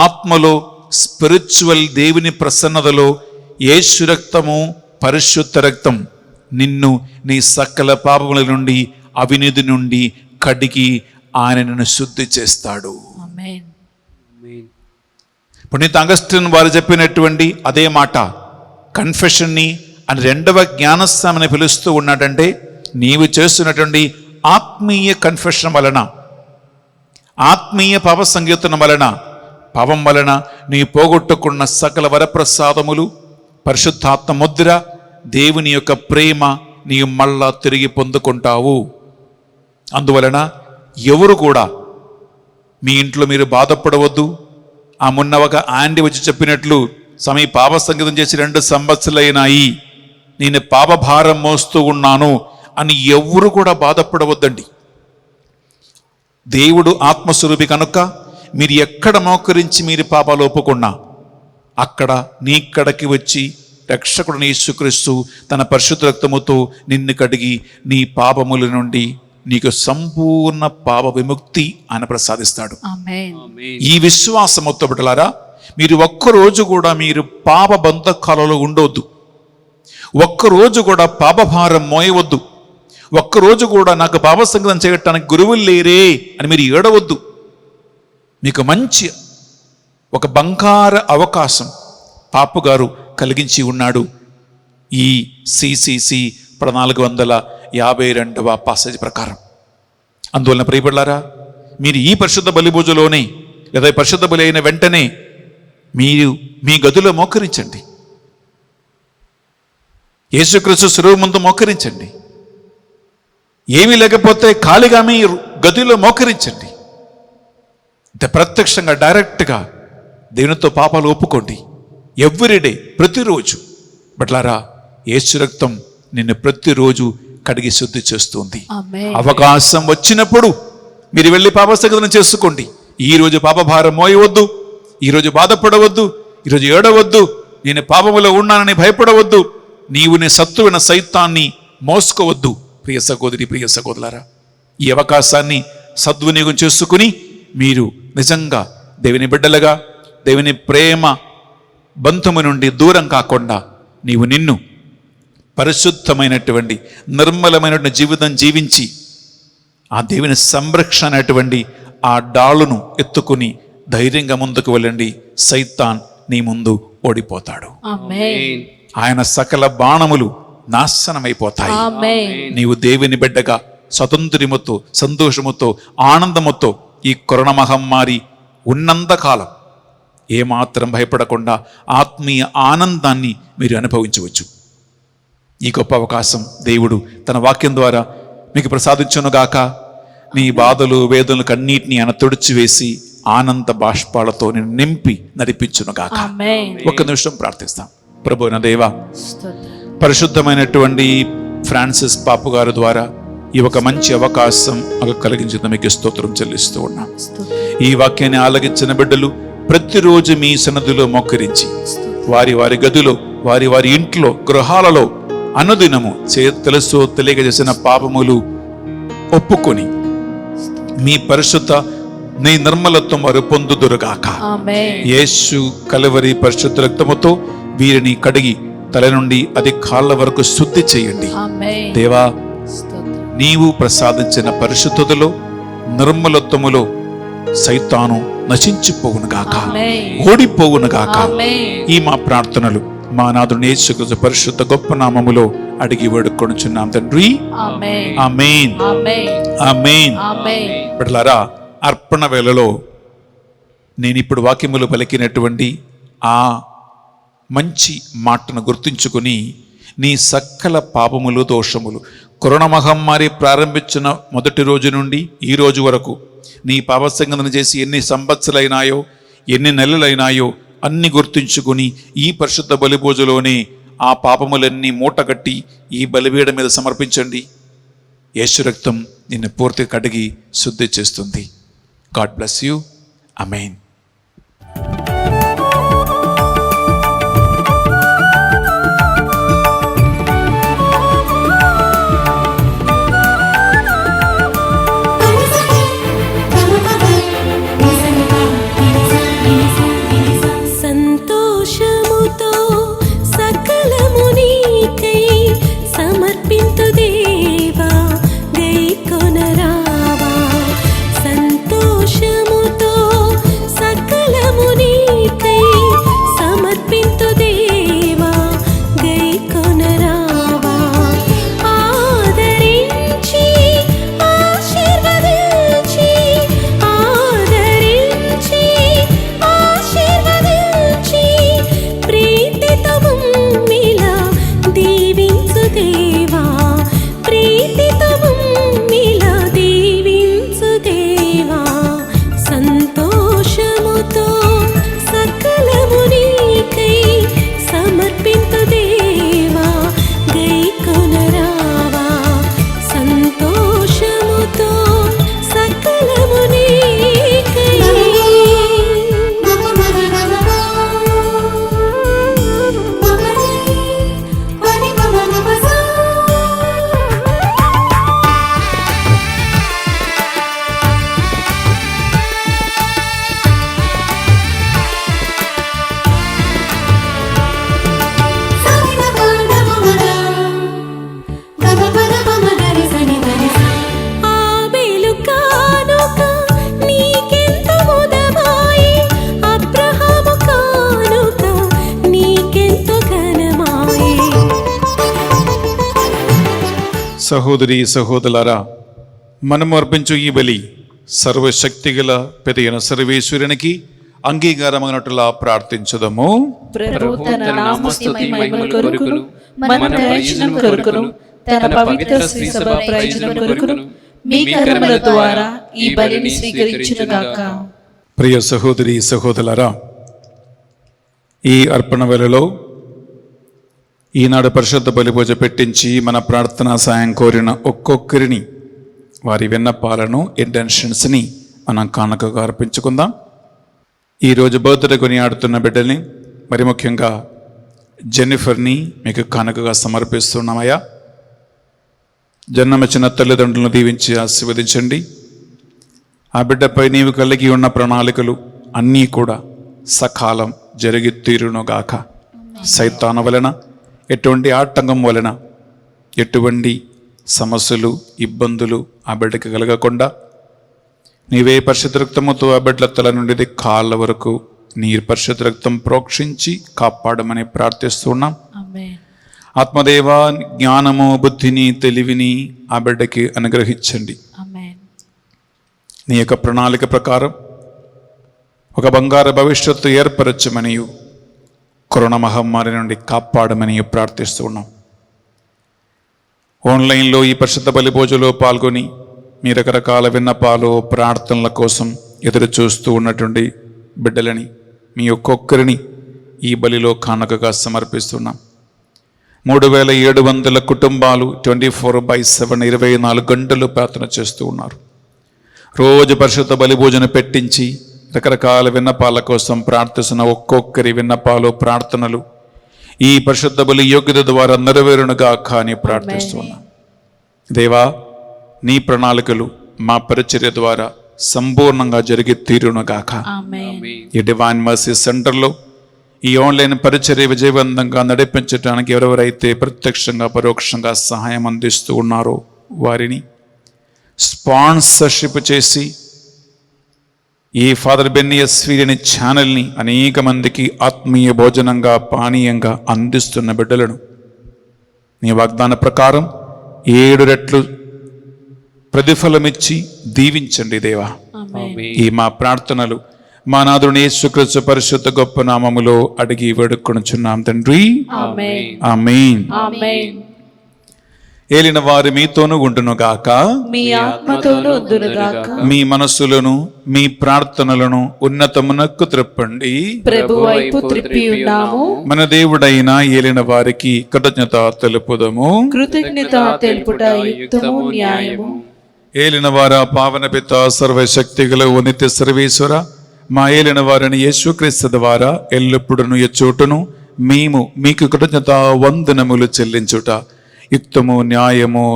ఆత్మలో స్పిరిచువల్ దేవుని ప్రసన్నతలో యేసు రక్తము, పరిశుద్ధ రక్తం నిన్ను నీ సకల పాపముల నుండి, అవినీతి నుండి కడిగి ఆయన నిన్ను శుద్ధి చేస్తాడు. ఆమేన్. పునీత అగస్టిన్ వారు చెప్పినటువంటి అదే మాట కన్ఫెషన్ని అని రెండవ జ్ఞానస్నామని పిలుస్తూ ఉన్నాడంటే, నీవు చేస్తున్నటువంటి ఆత్మీయ కన్ఫెషన్ వలన, ఆత్మీయ పాప సంకీర్తనం వలన, పాపం వలన నీ పోగొట్టుకున్న సకల వరప్రసాదములు, పరిశుద్ధాత్మ ముద్ర, దేవుని యొక్క ప్రేమ నీవు మళ్ళా తిరిగి పొందుకుంటావు. అందువలన ఎవరు కూడా మీ ఇంట్లో మీరు బాధపడవద్దు. ఆ మొన్న ఒక ఆంటీ వచ్చి చెప్పినట్లు, స్వామి పాప సంగీతం చేసి 2 సంవత్సరాలైనాయి, నేను పాప భారం మోస్తూ ఉన్నాను అని ఎవరు కూడా బాధపడవద్దండి. దేవుడు ఆత్మస్వరూపి కనుక మీరు ఎక్కడ మోకరించి మీరు పాపాలు ఒప్పుకున్నా అక్కడ నీక్కడికి వచ్చి రక్షకుడు యేసుక్రీస్తు తన పరిశుద్ధ రక్తముతో నిన్ను కడిగి నీ పాపముల నుండి నీకు సంపూర్ణ పాప విముక్తి ఆయన ప్రసాదిస్తాడు. ఆమేన్. ఈ విశ్వాసముతో బిడ్డలారా, మీరు ఒక్కరోజు కూడా మీరు పాప బంధకాలలో ఉండవద్దు. ఒక్కరోజు కూడా పాపభారం మోయవద్దు. ఒక్కరోజు కూడా నాకు పాప సంగతం చేయటానికి గురువులు లేరే అని మీరు ఏడవద్దు. మీకు మంచి ఒక బంగారు అవకాశం పాపు గారు కలిగించి ఉన్నాడు. ఈ సిసిసి 452వ పాసేజ్ ప్రకారం. అందువలన ప్రియబిడ్డలారా, మీరు ఈ పరిశుద్ధ బలిభోజలోనే లేదా పరిశుద్ధ బలి అయిన వెంటనే మీరు మీ గదిలో మోకరించండి. యేసుక్రీస్తు శిలువ ముందు మోకరించండి. ఏమీ లేకపోతే ఖాళీగా మీ గదిలో మోకరించండి. ప్రత్యక్షంగా డైరెక్ట్గా దేవునితో పాపాలు ఒప్పుకోండి. ఎవ్రీడే, ప్రతిరోజు. బట్లారా, యేసు రక్తం నిన్ను ప్రతిరోజు కడిగి శుద్ధి చేస్తుంది. ఆమేన్. అవకాశం వచ్చినప్పుడు మీరు వెళ్ళి పాపసంగతం చేసుకోండి. ఈరోజు పాపభారం మోయవద్దు, ఈరోజు బాధపడవద్దు, ఈరోజు ఏడవద్దు, నేను పాపములో ఉన్నానని భయపడవద్దు, నీవు నీ శత్రువైన సైతాన్ని మోసుకోవద్దు. ప్రియ సహోదరి, ప్రియ సహోదరులారా, ఈ అవకాశాన్ని సద్వినియోగం చేసుకుని మీరు నిజంగా దేవుని బిడ్డలుగా, దేవుని ప్రేమ బంధము నుండి దూరం కాకుండా నీవు నిన్ను పరిశుద్ధమైనటువంటి నిర్మలమైనటువంటి జీవితం జీవించి ఆ దేవుని సంరక్షణ అనేటువంటి ఆ డాలును ఎత్తుకుని ధైర్యంగా ముందుకు వెళ్ళండి. సైతాన్ నీ ముందు ఓడిపోతాడు. ఆమేన్. ఆయన సకల బాణములు నాశనమైపోతాయి. ఆమేన్. నీవు దేవుని బిడ్డగా స్వతంత్రముతో, సంతోషముతో, ఆనందముతో ఈ కరోనా మహమ్మారి ఉన్నంతకాలం ఏమాత్రం భయపడకుండా ఆత్మీయ ఆనందాన్ని మీరు అనుభవించవచ్చు. ఈ గొప్ప అవకాశం దేవుడు తన వాక్యం ద్వారా మీకు ప్రసాదించునుగాక. నీ బాధలు, వేదనలు కన్నీటిని ఆయన తుడిచివేసి ఆనంద బాష్పాలతో నేను నింపి నడిపించునుగాక. ఆమేన్. ఒక్క నిమిషం ప్రార్థిస్తాం. ప్రభు నా దేవా, స్తోత్రం. పరిశుద్ధమైనటువంటి ఫ్రాన్సిస్ పాపు గారి ద్వారా ఈ ఒక మంచి అవకాశం మాకు కలిగించిన మీకు స్తోత్రం చెల్లిస్తూ ఉన్నాం. స్తోత్రం. ఈ వాక్యాన్ని ఆలగించిన బిడ్డలు ప్రతిరోజు మీ సన్నిధిలో మోకరించి వారి వారి గదిలో, వారి వారి ఇంట్లో, గృహాలలో అనుదినము తెలుసో తెలియక చేసిన పాపములు ఒప్పుకొని మీ పరిశుద్ధ నీ నిర్మలత్వం వారు పొందుదురుగాక. ఆమేన్. యేసు కలువరి పరిశుద్ధ రక్తముతో వీరిని కడిగి తల నుండి అది కాళ్ళ వరకు శుద్ధి చేయండి. ఆమేన్. దేవా, స్తోత్రం. నీవు ప్రసాదించిన పరిశుద్ధతలో, నిర్మలత్వములో సైతాను నశించిపోవునుగాక, ఆమేన్. ఓడిపోవునుగాక. ఆమేన్. ఈ మా ప్రార్థనలు మా నాథుని యేసుక్రీస్తు పరిశుద్ధ గొప్ప నామములో అడిగి వేడుకొనుచున్నాం తండ్రి. ఆమేన్. ఆమేన్. ఆమేన్. ఆమేన్. ఆమేన్. బిడ్డలారా, అర్పణ వేళలో నేను ఇప్పుడు వాక్యములు పలికినటువంటి ఆ మంచి మాటను గుర్తుంచుకుని నీ సకల పాపములు, దోషములు కరోనా మహమ్మారి ప్రారంభించిన మొదటి రోజు నుండి ఈ రోజు వరకు నీ పాపసంగతన చేసి ఎన్ని సంవత్సరాలైనాయో, ఎన్ని నెలలైనాయో అన్ని గుర్తుంచుకుని ఈ పరిశుద్ధ బలిభోజలోనే ఆ పాపములన్నీ మూటగట్టి ఈ బలిపీఠం మీద సమర్పించండి. యేసు రక్తం నిన్ను పూర్తిగా కడిగి శుద్ధి చేస్తుంది. God bless you. ఆమేన్. సంతోషముతో సకలము నీకై సమర్పింతు దేవా, గైకొనరావా. సంతోషముతో సహోదరి సహోదరులారా, మనము అర్పించు ఈ బలి సర్వశక్తిగల పెదైన సర్వేశ్వరునికి అంగీకారమైనట్లుగా ప్రార్థించుదము. ప్రభు తన నామస్తుతి మహిమ కొరకును మన ప్రయోజనం కొరకును తన పవిత్ర శ్రీ సభ ప్రయోజనం కొరకును మీ కర్మల ద్వారా ఈ బలిని స్వీకరించునుగాక. ప్రియ సహోదరి సహోదరులారా, ఈ అర్పణ వేళలో ఈనాడు పరిశుద్ధ బలిభోజ పెట్టించి మన ప్రార్థనా సాయం కోరిన ఒక్కొక్కరిని వారి విన్నపాలను ఇంటెన్షన్స్ని మనం కానుకగా అర్పించుకుందాం. ఈరోజు బర్త్డే కొని ఆడుతున్న బిడ్డల్ని, మరి ముఖ్యంగా జెన్నిఫర్ని మీకు కానుకగా సమర్పిస్తున్నామయ్యా. జన్మమిచ్చిన తల్లిదండ్రులను దీవించి ఆశీర్వదించండి. ఆ బిడ్డపై నీవు కలిగి ఉన్న ప్రణాళికలు అన్నీ కూడా సకాలం జరిగి తీరునుగాక. సైతాను వలన, ఎటువంటి ఆటంకం వలన ఎటువంటి సమస్యలు ఇబ్బందులు ఆ బిడ్డకి కలగకుండా నీవే పరిశుద్ధ రక్తముతో ఆ బిడ్డల తల నుండి కాళ్ళ వరకు నీ పరిశుద్ధ రక్తం ప్రోక్షించి కాపాడమని ప్రార్థిస్తున్నాం. ఆమేన్. ఆత్మదేవ, జ్ఞానము, బుద్ధిని, తెలివిని ఆ బిడ్డకి అనుగ్రహించండి. ఆమేన్. నీ యొక్క ప్రణాళిక ప్రకారం ఒక బంగారు భవిష్యత్తు ఏర్పరచమనియు కరోనా మహమ్మారి నుండి కాపాడమని ప్రార్థిస్తున్నాం. ఆన్లైన్లో ఈ పరిశుద్ధ బలి పూజలో పాల్గొని మీ రకరకాల విన్నపాలు, ప్రార్థనల కోసం ఎదురు చూస్తూ ఉన్నటువంటి బిడ్డలని, మీ ఒక్కొక్కరిని ఈ బలిలో కానుకగా సమర్పిస్తున్నాం. 3700 కుటుంబాలు 24/7 24 గంటలు ప్రార్థన చేస్తూ ఉన్నారు. రోజు పరిశుద్ధ బలి పూజను పెట్టించి రకరకాల విన్నపాల కోసం ప్రార్థిస్తున్న ఒక్కొక్కరి విన్నపాలు, ప్రార్థనలు ఈ పరిశుద్ధ బలి యోగ్యత ద్వారా నెరవేరునుగాక అని ప్రార్థిస్తున్నాం. దేవా, నీ ప్రణాళికలు మా పరిచర్య ద్వారా సంపూర్ణంగా జరిగి తీరునుగాక. ఆమేన్. ఈ డివైన్ మర్సీ సెంటర్లో ఈ ఆన్లైన్ పరిచర్య విజయవంతంగా నడిపించడానికి ఎవరెవరైతే ప్రత్యక్షంగా పరోక్షంగా సహాయం అందిస్తూ ఉన్నారో వారిని స్పాన్సర్షిప్ చేసి ఈ ఫాదర్ బెన్నియస్ వీరిని ఛానల్ని అనేక మందికి ఆత్మీయ భోజనంగా, పానీయంగా అందిస్తున్న బిడ్డలను నీ వాగ్దాన ప్రకారం 7 రెట్లు ప్రతిఫలమిచ్చి దీవించండి దేవా. ఈ మా ప్రార్థనలు మా నాథుని యేసుక్రీస్తు పరిశుద్ధ గొప్ప నామములో అడిగి వేడుకొనుచున్నాం తండ్రి. ఆమేన్. ఆమేన్. ఆమేన్. ఏలిన వారి మీతోనూ ఉండునుగాక. మీ ఆత్మతోనూ ఉండునుగాక. మీ మనస్సులను, మీ ప్రార్థనలను ఉన్నతమునకు త్రిప్పండి. ప్రభు వైపు త్రిప్పి ఉన్నాము. మన దేవుడైన ఏలిన వారికి కృతజ్ఞత తెలుపుదము. కృతజ్ఞత తెలుపుట యుక్తము, న్యాయము. ఏలిన వార పావన పిత సర్వశక్తిగల నిత్య సర్వేశ్వర, మా ఏలిన వారిని యేసుక్రీస్తు ద్వారా ఎల్లప్పుడూ ఎచ్చోటును మేము మీకు కృతజ్ఞత వందనములు చెల్లించుట యుక్తము, న్యాయము,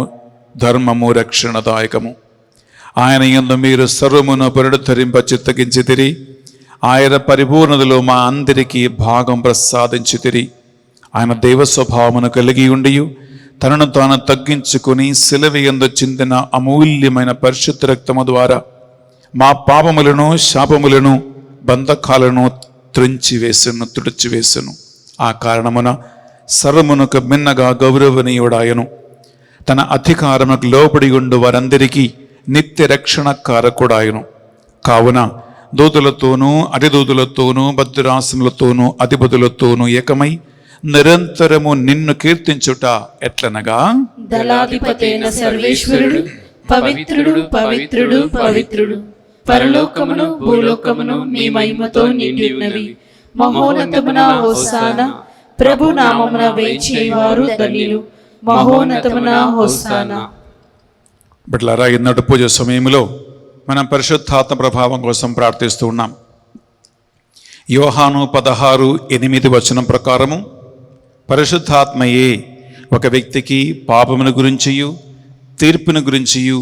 ధర్మము, రక్షణదాయకము. ఆయన యందు మీరు సర్వమును పునరుద్ధరింప చిత్తగించితిరి. ఆయన పరిపూర్ణతలో మా అందరికీ భాగం ప్రసాదించితిరి. ఆయన దైవ స్వభావమును కలిగి ఉండి తనను తాను తగ్గించుకుని శిలువ యందు చిందిన అమూల్యమైన పరిశుద్ధ రక్తము ద్వారా మా పాపములను, శాపములను, బంధకాలను తుడిచివేసెను. ఆ కారణమున సర్వమునకు మిన్నగా గౌరవనీయుడాయను. తన అధికారమునకు లోబడి ఉండు వారందరికీ నిత్య రక్షణ కారకుడాయను. కావున దూతులతోనూ, అతిదూతులతోనూ, భద్రాసములతోనూ, అధిపతులతోనూ ఏకమై నిరంతరము నిన్ను కీర్తించుట ఎట్లనగా, దళాధిపతైన సర్వేశ్వరుడు పవిత్రుడు, పవిత్రుడు, పవిత్రుడు. పరలోకమును భూలోకమును మీ మహిమతో నిండి ఉన్నవి. మహోన్నతమున హోసానా. ప్రభు నామమున వేచేవారు ధన్యులు. మహోన్నతమున హోసానా. బిడ్డలారా, ఈనాటి పూజ సమయంలో మనం పరిశుద్ధాత్మ ప్రభావం కోసం ప్రార్థిస్తూ ఉన్నాం. యోహాను 16:8 వచనం ప్రకారము పరిశుద్ధాత్మయే ఒక వ్యక్తికి పాపమును గురించియు, తీర్పును గురించియు,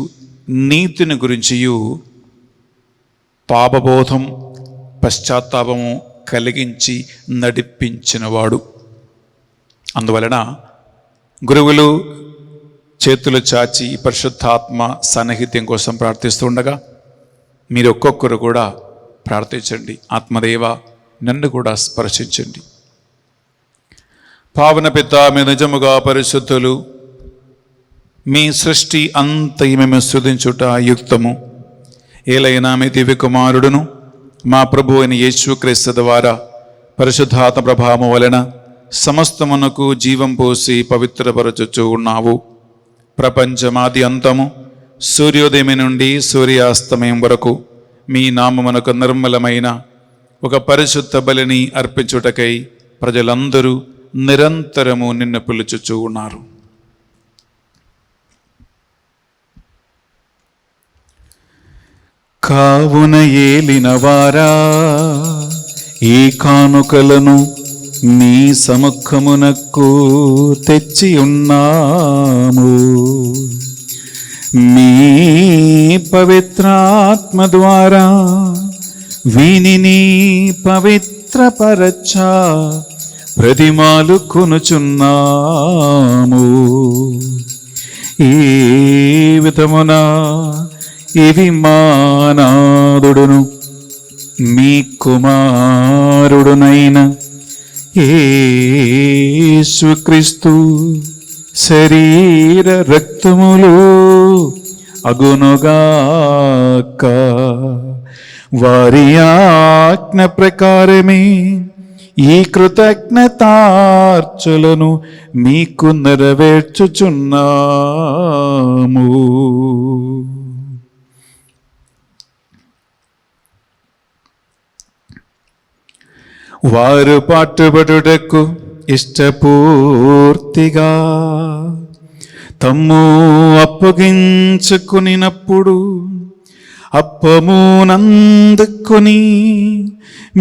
నీతిని గురించియు పాపబోధం, పశ్చాత్తాపము కలిగించి నడిపించినవాడు. అందువలన గురువులు చేతులు చాచి పరిశుద్ధాత్మ సాన్నిహిత్యం కోసం ప్రార్థిస్తుండగా మీరు ఒక్కొక్కరు కూడా ప్రార్థించండి. ఆత్మదేవ, నన్ను కూడా స్పర్శించండి. పావన పిత, మీ నిజముగా పరిశుద్ధులు, మీ సృష్టి అంతయు మేము స్తుతించుట యుక్తము. ఏలైనా మీ దివ్య కుమారుడును మా ప్రభు అయిన యేసుక్రీస్తు ద్వారా పరిశుద్ధాత్మ ప్రభావము వలన సమస్తమునకు జీవం పోసి పవిత్రపరచుచూ ఉన్నావు. ప్రపంచమాది అంతము సూర్యోదయం నుండి సూర్యాస్తమయం వరకు మీ నామమునకు నిర్మలమైన ఒక పరిశుద్ధ బలిని అర్పించుటకై ప్రజలందరూ నిరంతరము నిన్ను పిలుచుచూ ఉన్నారు. కావున ఏలినవారా, ఈ కానుకలను మీ సముఖమునకు తెచ్చి ఉన్నాము. మీ పవిత్రాత్మ ద్వారా వీనిని పవిత్రపరచ ప్రతిమాలు కొనుచున్నాము. ఈ విధమున ఇవి మానాదుడును మీ కుమారుడునైన యేసుక్రీస్తు శరీర రక్తములు అగునుగాక. వారి ఆజ్ఞ ప్రకారమే ఈ కృతజ్ఞతార్చలను మీకు నెరవేర్చుచున్నాము. వారు పాటుపడుటకు ఇష్టపూర్తిగా తమ్ము అప్పగించుకునినప్పుడు అప్పమునందుకొని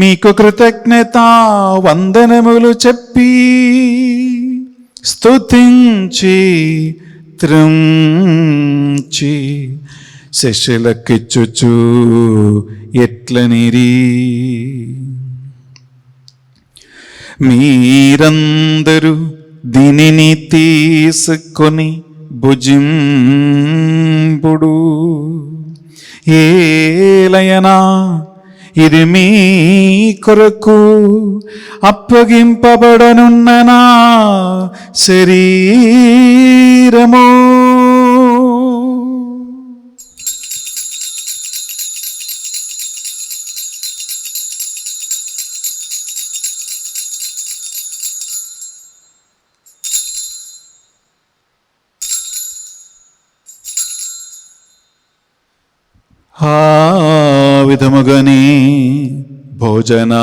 మీకు కృతజ్ఞత వందనములు చెప్పి స్తుతించి త్రుంచి శిష్యులకిచ్చుచు ఎట్లనిరి, మీరందరూ దీనిని తీసుకొని భుజింపుడు. ఏలయనా ఇది మీ కొరకు అప్పగింపబడనున్న నా శరీరము. ఆ విధముగానే భోజనానందరము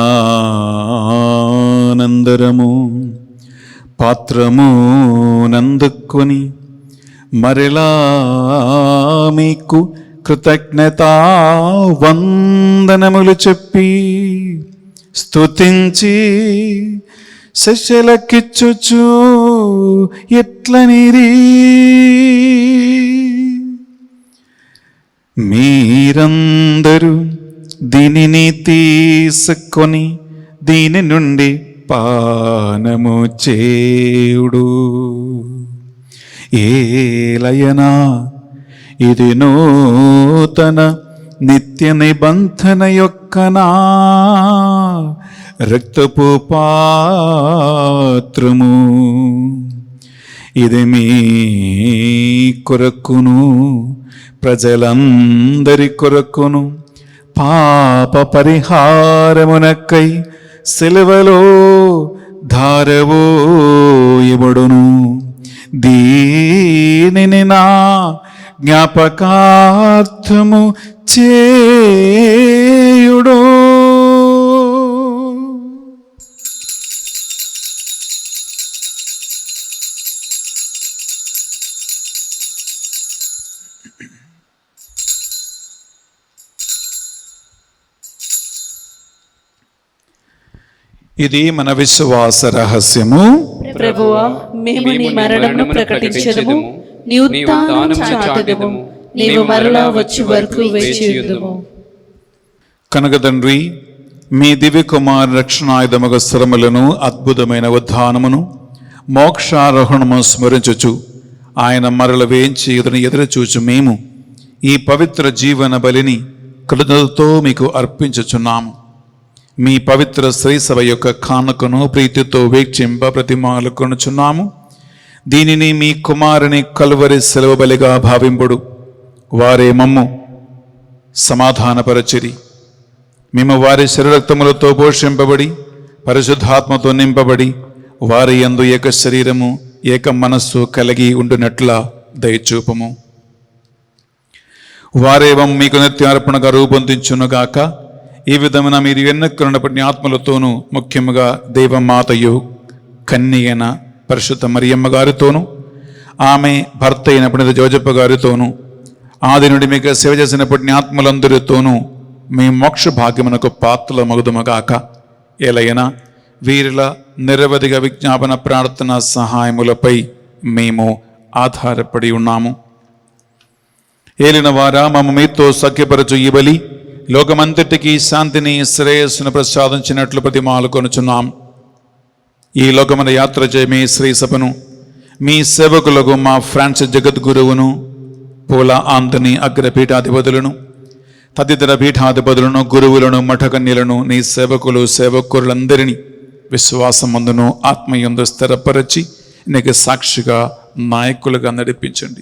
పాత్రము నందుకొని మరలా మీకు కృతజ్ఞతా వందనములు చెప్పి స్తుతించి శిష్యులకిచ్చుచు ఎట్లనిరి, మీరందరూ దీనిని తీసుకొని దీని నుండి పానము చేయుడు. ఏలయనా ఇది నూతన నిత్య నిబంధన యొక్క నా రక్తపు పాత్రము. ఇది మీ కొరకును ప్రజలందరి కొరకును పాప పరిహారమునకై సిలువలో ధారవోయబడును. దీనిని నా జ్ఞాపకార్థము చేయుడు. ఇది మన విశ్వాస రహస్యము. ప్రభువా, మేము నీ మరణమును ప్రకటించెదము, నీ ఉత్థానమును చాటెదము, నీవు మరలా వచ్చి వరకు వేచియుందుము. కనుక తండ్రి, మీ దివ్య కుమార్ రక్షణాయుధముగ శ్రమలను అద్భుతమైన ఉత్థానమును మోక్షారోహణము స్మరించుచు ఆయన మరల వేయించి ఎదురు చూచు మేము ఈ పవిత్ర జీవన బలిని కృతజ్ఞతతో మీకు అర్పించుచున్నాము. మీ పవిత్ర శ్రీ సభ యొక్క కానుకను ప్రీతితో వీక్షింప ప్రతిమాలు కొనుచున్నాము. దీనిని మీ కుమారుని కలువరి సెలవు బలిగా భావింపుడు. వారే మమ్ము సమాధానపరచిరి. మేము వారి శరీరక్తములతో పోషింపబడి పరిశుద్ధాత్మతో నింపబడి వారి యందు ఏక శరీరము ఏక మనస్సు కలిగి ఉండునట్ల దయచూపము. వారేవం మీకు నిత్యార్పణగా రూపొందించునుగాక. ఈ విధమున మీరు ఎన్నుకున్నప్పటి ఆత్మలతోనూ ముఖ్యముగా దేవమాతయు కన్యైన పరిశుద్ధ మరియమ్మ గారితోనూ ఆమె భర్త అయిన పునీత జోజప్ప గారితోనూ ఆది నుండి మీకు సేవ చేసినప్పటి ఆత్మలందరితోనూ మీ మోక్ష భాగ్యమునకు పాత్రల మగుదుమగాక. ఎలయన వీరిల నిరవధిక విజ్ఞాపన ప్రార్థన సహాయములపై మేము ఆధారపడి ఉన్నాము. ఏలిన వారా, మమ్మ మీతో సఖ్యపరచు ఈ బలి లోకమంతటికి శాంతిని శ్రేయస్సును ప్రసాదించినట్లు ప్రతిమాలు కొనుచున్నాం. ఈ లోకమున యాత్ర చే మీ శ్రీ సభను, మీ సేవకులకు మా ఫ్రాన్సిస్ జగద్గురువును, పూల ఆంతని అగ్రపీఠాధిపతులను, తదితర పీఠాధిపతులను, గురువులను, మఠకన్యలను, నీ సేవకులు సేవకులందరినీ విశ్వాసమందును ఆత్మయందు స్థిరపరచి నీకు సాక్షిగా నాయకులుగా నడిపించండి.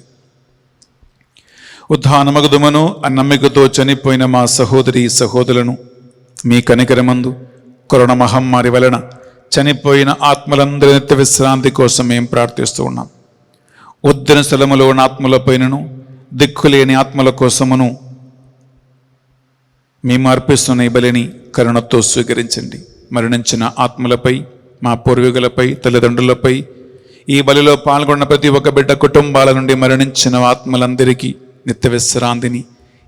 ఉద్ధానమగుదుమను నమ్మికతో చనిపోయిన మా సహోదరి సహోదరులను మీ కనికరమందు కరోనా మహమ్మారి వలన చనిపోయిన ఆత్మలందరి నిత్య విశ్రాంతి కోసం మేము ప్రార్థిస్తూ ఉన్నాం. ఉద్దిన స్థలములో ఉన్న ఆత్మలపైనను దిక్కులేని ఆత్మల కోసమును మేము అర్పిస్తున్న ఈ బలిని కరుణతో స్వీకరించండి. మరణించిన ఆత్మలపై, మా పూర్వీకులపై, తల్లిదండ్రులపై, ఈ బలిలో పాల్గొన్న ప్రతి ఒక్క బిడ్డ కుటుంబాల నుండి మరణించిన ఆత్మలందరికీ నిత్య విశ్రాంతిని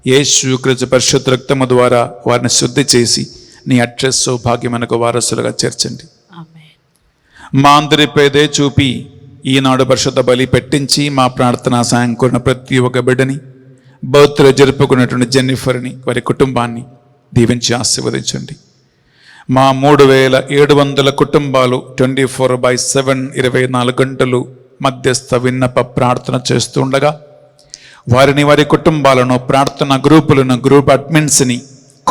యేసుక్రీస్తు పరిశుద్ధ రక్తము ద్వారా వారిని శుద్ధి చేసి నీ అక్ష సౌభాగ్యమునకు వారసులుగా చేర్చండి. మా అందరిపై దయ చూపి ఈనాడు పరిశుద్ధ బలి పెట్టించి మా ప్రార్థనా సాయం కోరిన ప్రతి ఒక్క బిడ్డని, బర్త్డే జరుపుకున్నటువంటి జెన్నిఫర్ని, వారి కుటుంబాన్ని దీవించి ఆశీర్వదించండి. మా 3700 కుటుంబాలు 24/7 24 గంటలు మధ్యస్థ విన్నప ప్రార్థన చేస్తూ ఉండగా వారిని, వారి కుటుంబాలను, ప్రార్థన గ్రూపులను, గ్రూప్ అడ్మిన్స్ని,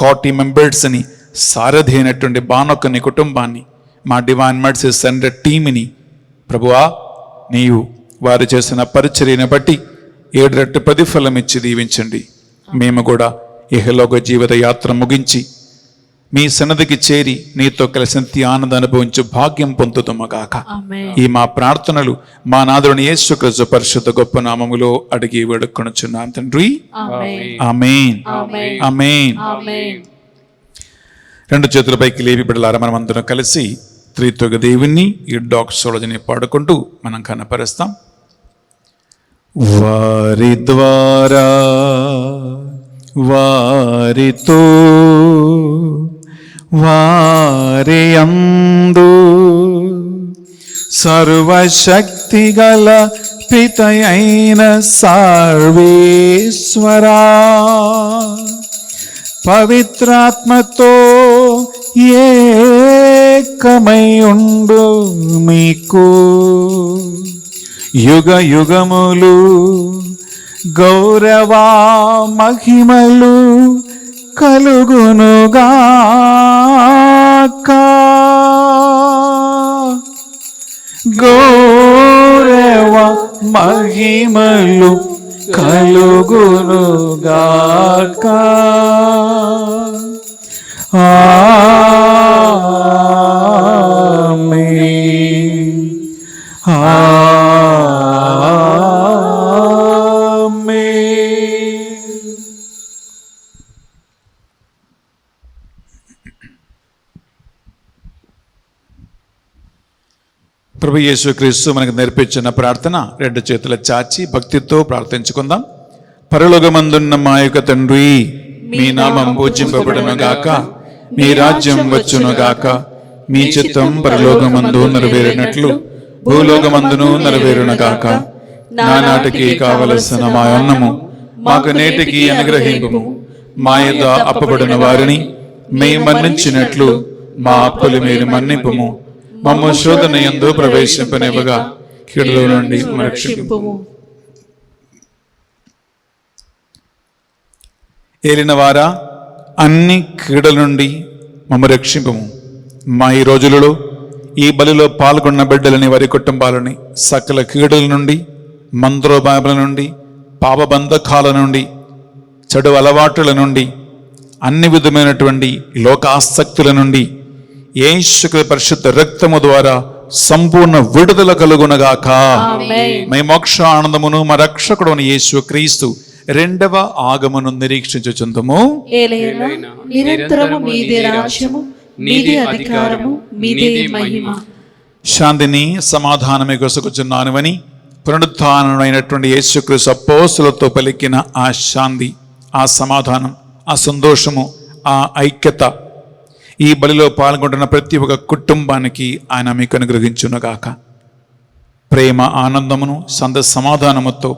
కాటీ మెంబర్స్ని, సారథి అయినటువంటి బానొక్కని కుటుంబాన్ని, మా డివైన్ మెర్సీ సెంటర్ టీమ్ని ప్రభువా నీవు వారు చేసిన పరిచర్యను బట్టి 7 రెట్లు ప్రతిఫలం ఇచ్చి దీవించండి. మేము కూడా ఇహలోక జీవిత యాత్ర ముగించి మీ సన్నిధికి చేరి నీతో కలిసి నిత్య ఆనందం అనుభవించు భాగ్యం పొందుతామగాక. ఈ మా ప్రార్థనలు మా నాథుని యేసుక్రీస్తు పరిశుద్ధ గొప్ప నామములో అడిగి వేడుకొనుచున్నాం తండ్రి. ఆమేన్. ఆమేన్. రెండు చేతులపైకి లేపి బిడ్డలారా మనమందరం కలిసి త్రిత్వక దేవుణ్ణి ఈ డాక్సోలజీని పాడుకుంటూ మనం కనపరుస్తాం. వారి ద్వారా వారితో వారి యందు సర్వశక్తిగల పితయైన సర్వేశ్వరా పవిత్రాత్మతో ఏకమై ఉండు మీకు యుగ యుగములు గౌరవ మహిమలు కలుగునుగాక. గౌరవ మహిమలు కలుగునుగాక. ఆమేన్. ప్రభు యేసుక్రీస్తు మనకు నేర్పించిన ప్రార్థన రెండు చేతుల చాచి భక్తితో ప్రార్థించుకుందాం. పరలోకమందున్న మా యొక్క తండ్రి, మీ నామం పూజింపబడునుగాక, మీ రాజ్యం వచ్చునుగాక, మీ చిత్తం పరలోకమందు నెరవేరినట్లు భూలోకమందును నెరవేరునుగాక. నానాటికి కావలసిన మా అన్నము మాకు నేటికి అనుగ్రహింపుము. మా యొద్ద అప్పబడిన వారిని మేము మన్నించినట్లు మా అప్పులు మీరు మన్నింపుము. మమ్మ శోధన యందు ప్రవేశింపనివ్వగా కీడులో నుండి రక్షింపుము. ఏలిన వారా, అన్ని కీడుల నుండి మమ్మ రక్షింపుము. మా ఈ రోజులలో ఈ బలిలో పాల్గొన్న బిడ్డలని, వారి కుటుంబాలని సకల కీడుల నుండి, మంత్రోపాయముల నుండి, పాపబంధకాల నుండి, చెడు అలవాటుల నుండి, అన్ని విధమైనటువంటి లోకాసక్తుల నుండి యేసు పరిశుద్ధ రక్తము ద్వారా సంపూర్ణ విడుదల కలుగునగాక. మై మోక్ష ఆనందమును మా రక్షకుడుని యేసు క్రీస్తు రెండవ ఆగమను నిరీక్షించుచుందుము. ఏలైనా నిరంతరము మీదే రాజ్యము, మీదే అధికారము, మీదే మహిమ. శాంతిని సమాధానమే కొసుకుచున్నానువని పునరుత్థానమైనటువంటి యేసుక్రీస్తు అపోస్తలులతో పలికిన ఆ శాంతి, ఆ సమాధానం, ఆ సంతోషము, ఆ ఐక్యత ఈ బలిలో పాల్గొంటున్న ప్రతి ఒక్క కుటుంబానికి ఆయన మీకు అనుగ్రహించునుగాక. ప్రేమ, ఆనందమును, సమాధానముతో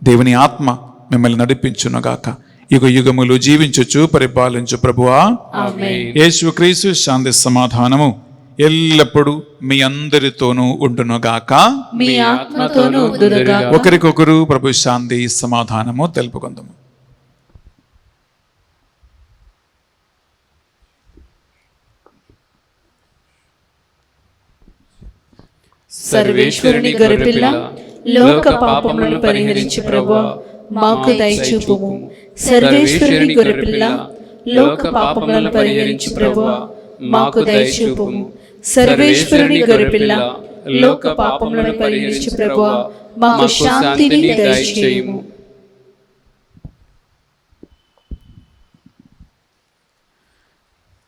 దేవుని ఆత్మ మిమ్మల్ని నడిపించునుగాక. యుగ యుగములు జీవించుచు పరిపాలించు ప్రభువా యేసుక్రీస్తు శాంతి సమాధానము ఎల్లప్పుడూ మీ అందరితోనూ ఉండునుగాక. మీ ఆత్మతోనూ ఉండునుగాక. ఒకరికొకరు ప్రభు శాంతి సమాధానము తెలుపుకుందాము. సర్వేశ్వరుని గొర్రెపిల్ల, లోక పాపములను పరిహరించు ప్రభువా మాకు దయచూపుము. సర్వేశ్వరుని గొర్రెపిల్ల, లోక పాపములను పరిహరించు ప్రభువా మాకు దయచూపుము. సర్వేశ్వరుని గొర్రెపిల్ల, లోక పాపములను పరిహరించు ప్రభువా మాకు శాంతిని దయచేయుము.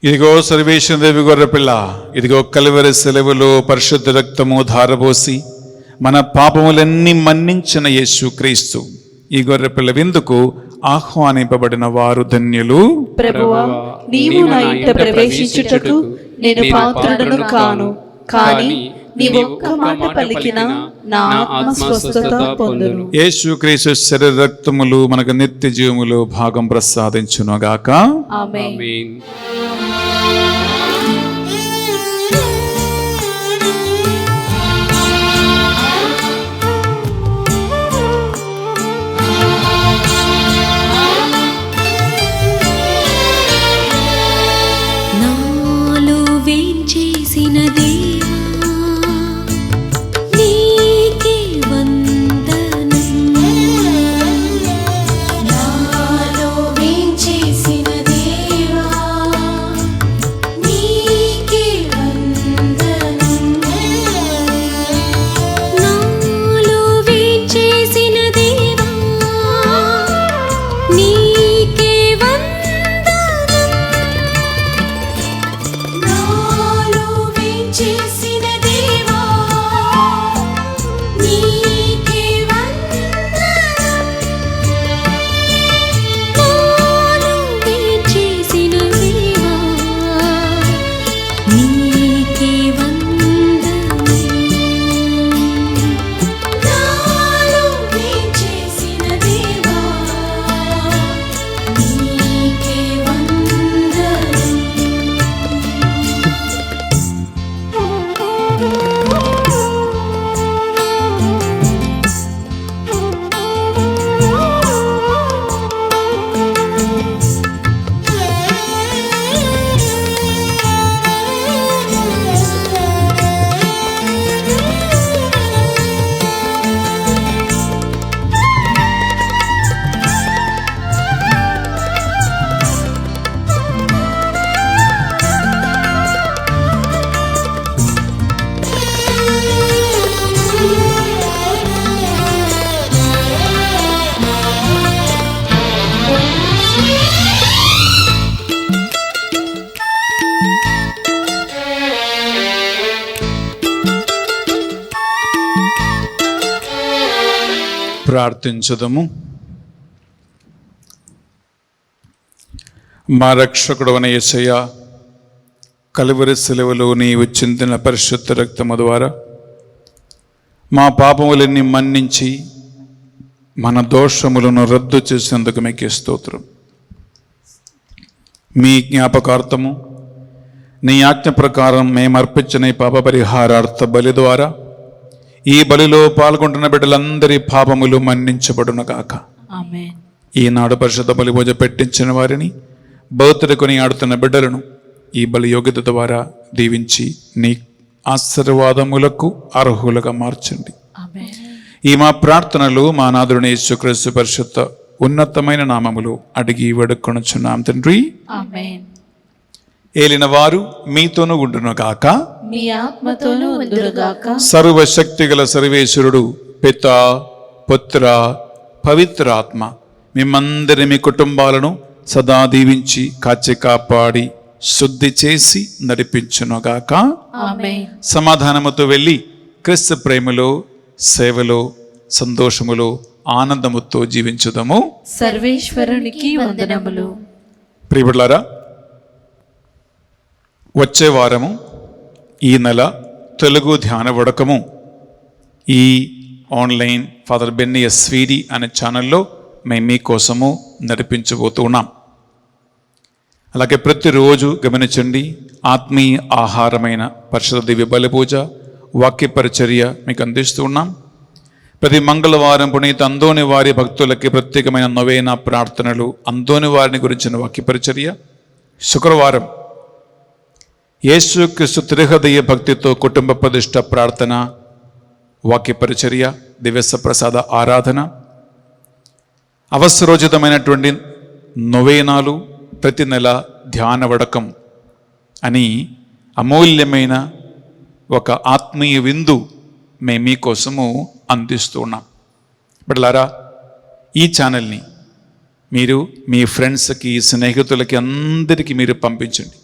ఇదిగో సర్వేశ్వరదేవి గొర్రెపిల్ల, ఇదిగో కలువరి సెలవులో పరిశుద్ధ రక్తము ధారపోసి మన పాపములన్నీ మన్నించిన యేసుక్రీస్తు ఈ గొర్రెపిల్ల విందుకు ఆహ్వానింపబడిన వారు ధన్యులు. ప్రభువా నీవు నా ఇంట ప్రవేశించుటకు నేను పాత్రుడను కాను, కానీ నీవు ఒక్క మాట పలికినా నా ఆత్మ స్వస్థత పొందును. యేసుక్రీస్తు శరీర రక్తములు మనకు నిత్య జీవములో భాగం ప్రసాదించునుగాక. ఆమేన్. ఆమేన్. నాలో వేంచేసిన దేవా నీకే వందనం. నాలో వేంచేసిన దేవా నీకే వందనం. నాలో వేంచేసిన దేవా నీకే వందనం. నాలో వేంచేసిన దేవా నీకే వందనం. నాలో వేంచేసిన దేవా నీకే వందనం. నాలో వేంచేసిన దేవా నీకే వందనం. ప్రార్థించుదము. మా రక్షకుడు అనే యేసయ్య, కలువరి సెలవులో నీవు చిందిన పరిశుద్ధ రక్తము ద్వారా మా పాపములన్నీ మన్నించి మన దోషములను రద్దు చేసినందుకు మీకే స్తోత్రం. మీ జ్ఞాపకార్థము నీ ఆజ్ఞ ప్రకారం మేము అర్పించిన ఈ పాప పరిహారార్థ బలి ద్వారా ఈ బలిలో పాల్గొంటున్న బిడ్డలందరి పాపములు మన్నించబడునుగాక. ఆమేన్. ఈనాడు పరిశుద్ధ బలి భోజ పెట్టించిన వారిని, బౌద్ధుడు కొని ఆడుతున్న బిడ్డలను ఈ బలి యోగ్యత ద్వారా దీవించి నీ ఆశీర్వాదములకు అర్హులుగా మార్చండి. ఆమేన్. ఈ మా ప్రార్థనలు మా నాథుని యేసుక్రీస్తు పరిశుద్ధ ఉన్నతమైన నామములు అడిగి వేడుకొనుచున్నాం తండ్రి. ఆమేన్. ఏలిన వారు మీతోనూ ఉండును గాక. మీ ఆత్మతోనూ ఉందురుగాక. సర్వశక్తి గల సర్వేశ్వరుడు పిత పుత్ర పవిత్రాత్మ మిమ్మందరి మీ కుటుంబాలను సదా దీవించి కాచి కాపాడి శుద్ధి చేసి నడిపించునుగాక. ఆమేన్. సమాధానముతో వెళ్ళి క్రీస్తు ప్రేమలో సేవలో సంతోషములో ఆనందముతో జీవించుదాము. సర్వేశ్వరునికి వందనములు. ప్రియబిడ్డలారా, వచ్చే వారము ఈ నెల తెలుగు ధ్యాన వడకము ఈ ఆన్లైన్ ఫాదర్ బెన్నీ ఎస్విడి అనే ఛానల్లో మేము మీకోసము నడిపించబోతూ ఉన్నాం. అలాగే ప్రతిరోజు గమనించండి, ఆత్మీయ ఆహారమైన పరిశుద్ధ దివ్య బలి పూజ, వాక్య పరిచర్య మీకు అందిస్తూ ఉన్నాం. ప్రతి మంగళవారం పునీత అందోని వారి భక్తులకి ప్రత్యేకమైన నొవేనా ప్రార్థనలు, అందోని వారిని గురించిన వాక్య పరిచర్య. శుక్రవారం యేసుక్రీస్తు త్రిహృదయ భక్తితో కుటుంబ ప్రతిష్ట ప్రార్థన, వాక్య పరిచర్య, దివ్య ప్రసాద ఆరాధన. అవసరోచితమైనటువంటి నొవేనాలు, ప్రతి నెల ధ్యాన వడకం అని అమూల్యమైన ఒక ఆత్మీయ విందు మేము మీకోసము అందిస్తూ ఉన్నాం. బిడ్డలారా, ఈ ఛానల్ని మీరు మీ ఫ్రెండ్స్కి, స్నేహితులకి అందరికీ మీరు పంపించండి.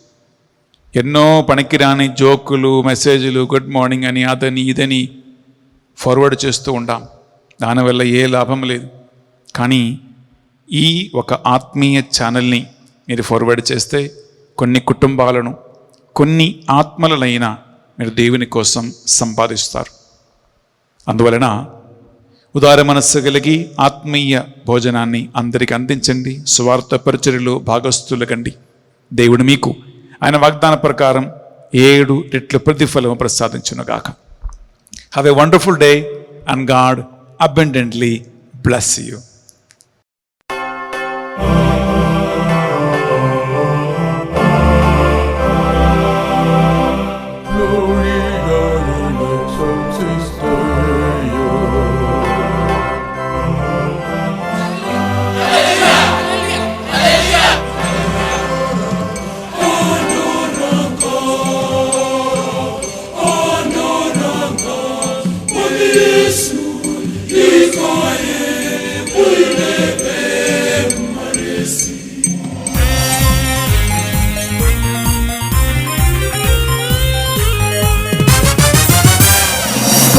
ఎన్నో పనికిరాని జోకులు, మెసేజ్లు, గుడ్ మార్నింగ్ అని అదని ఇదని ఫార్వర్డ్ చేస్తూ ఉంటాం. దానివల్ల ఏ లాభం లేదు. కానీ ఈ ఒక ఆత్మీయ ఛానల్ని మీరు ఫార్వర్డ్ చేస్తే కొన్ని కుటుంబాలను, కొన్ని ఆత్మలనైనా మీరు దేవుని కోసం సంపాదిస్తారు. అందువలన ఉదార మనస్సు కలిగి ఆత్మీయ భోజనాన్ని అందరికీ అందించండి. సువార్త పరిచర్యలో భాగస్థులకండి. దేవుడు మీకు ఆయన వాగ్దాన ప్రకారం 7 రెట్ల ప్రతిఫలము ప్రసాదించునుగాక. Have a wonderful day and God abundantly bless you.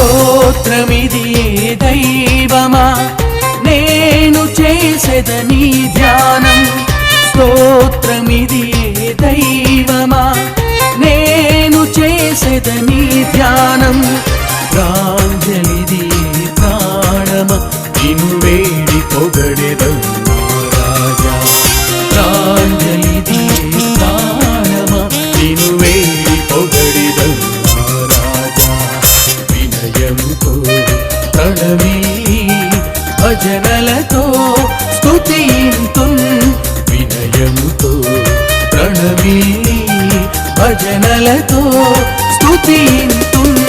స్తోత్రమిది దైవమా, నేను చేసేదని ధ్యానం. స్తోత్రమిది దైవమా, నేను చేసేదని ధ్యానం. ప్రాంజలిది ప్రాణమ, నిన్ను వేడి పొగడెదన్నా రాజా. ప్రాంజలిది ప్రాణమ, నిన్ను వేడి పొగడెదన్నా రాజా. వినయముతో ప్రణమిల్లి భజనలతో స్తుతింతున్. వినయముతో ప్రణమిల్లి భజనలతో స్తుతింతున్.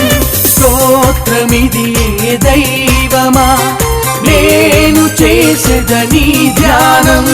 స్తోత్రమిది దైవమా, నేను చేసేదని ధ్యానం.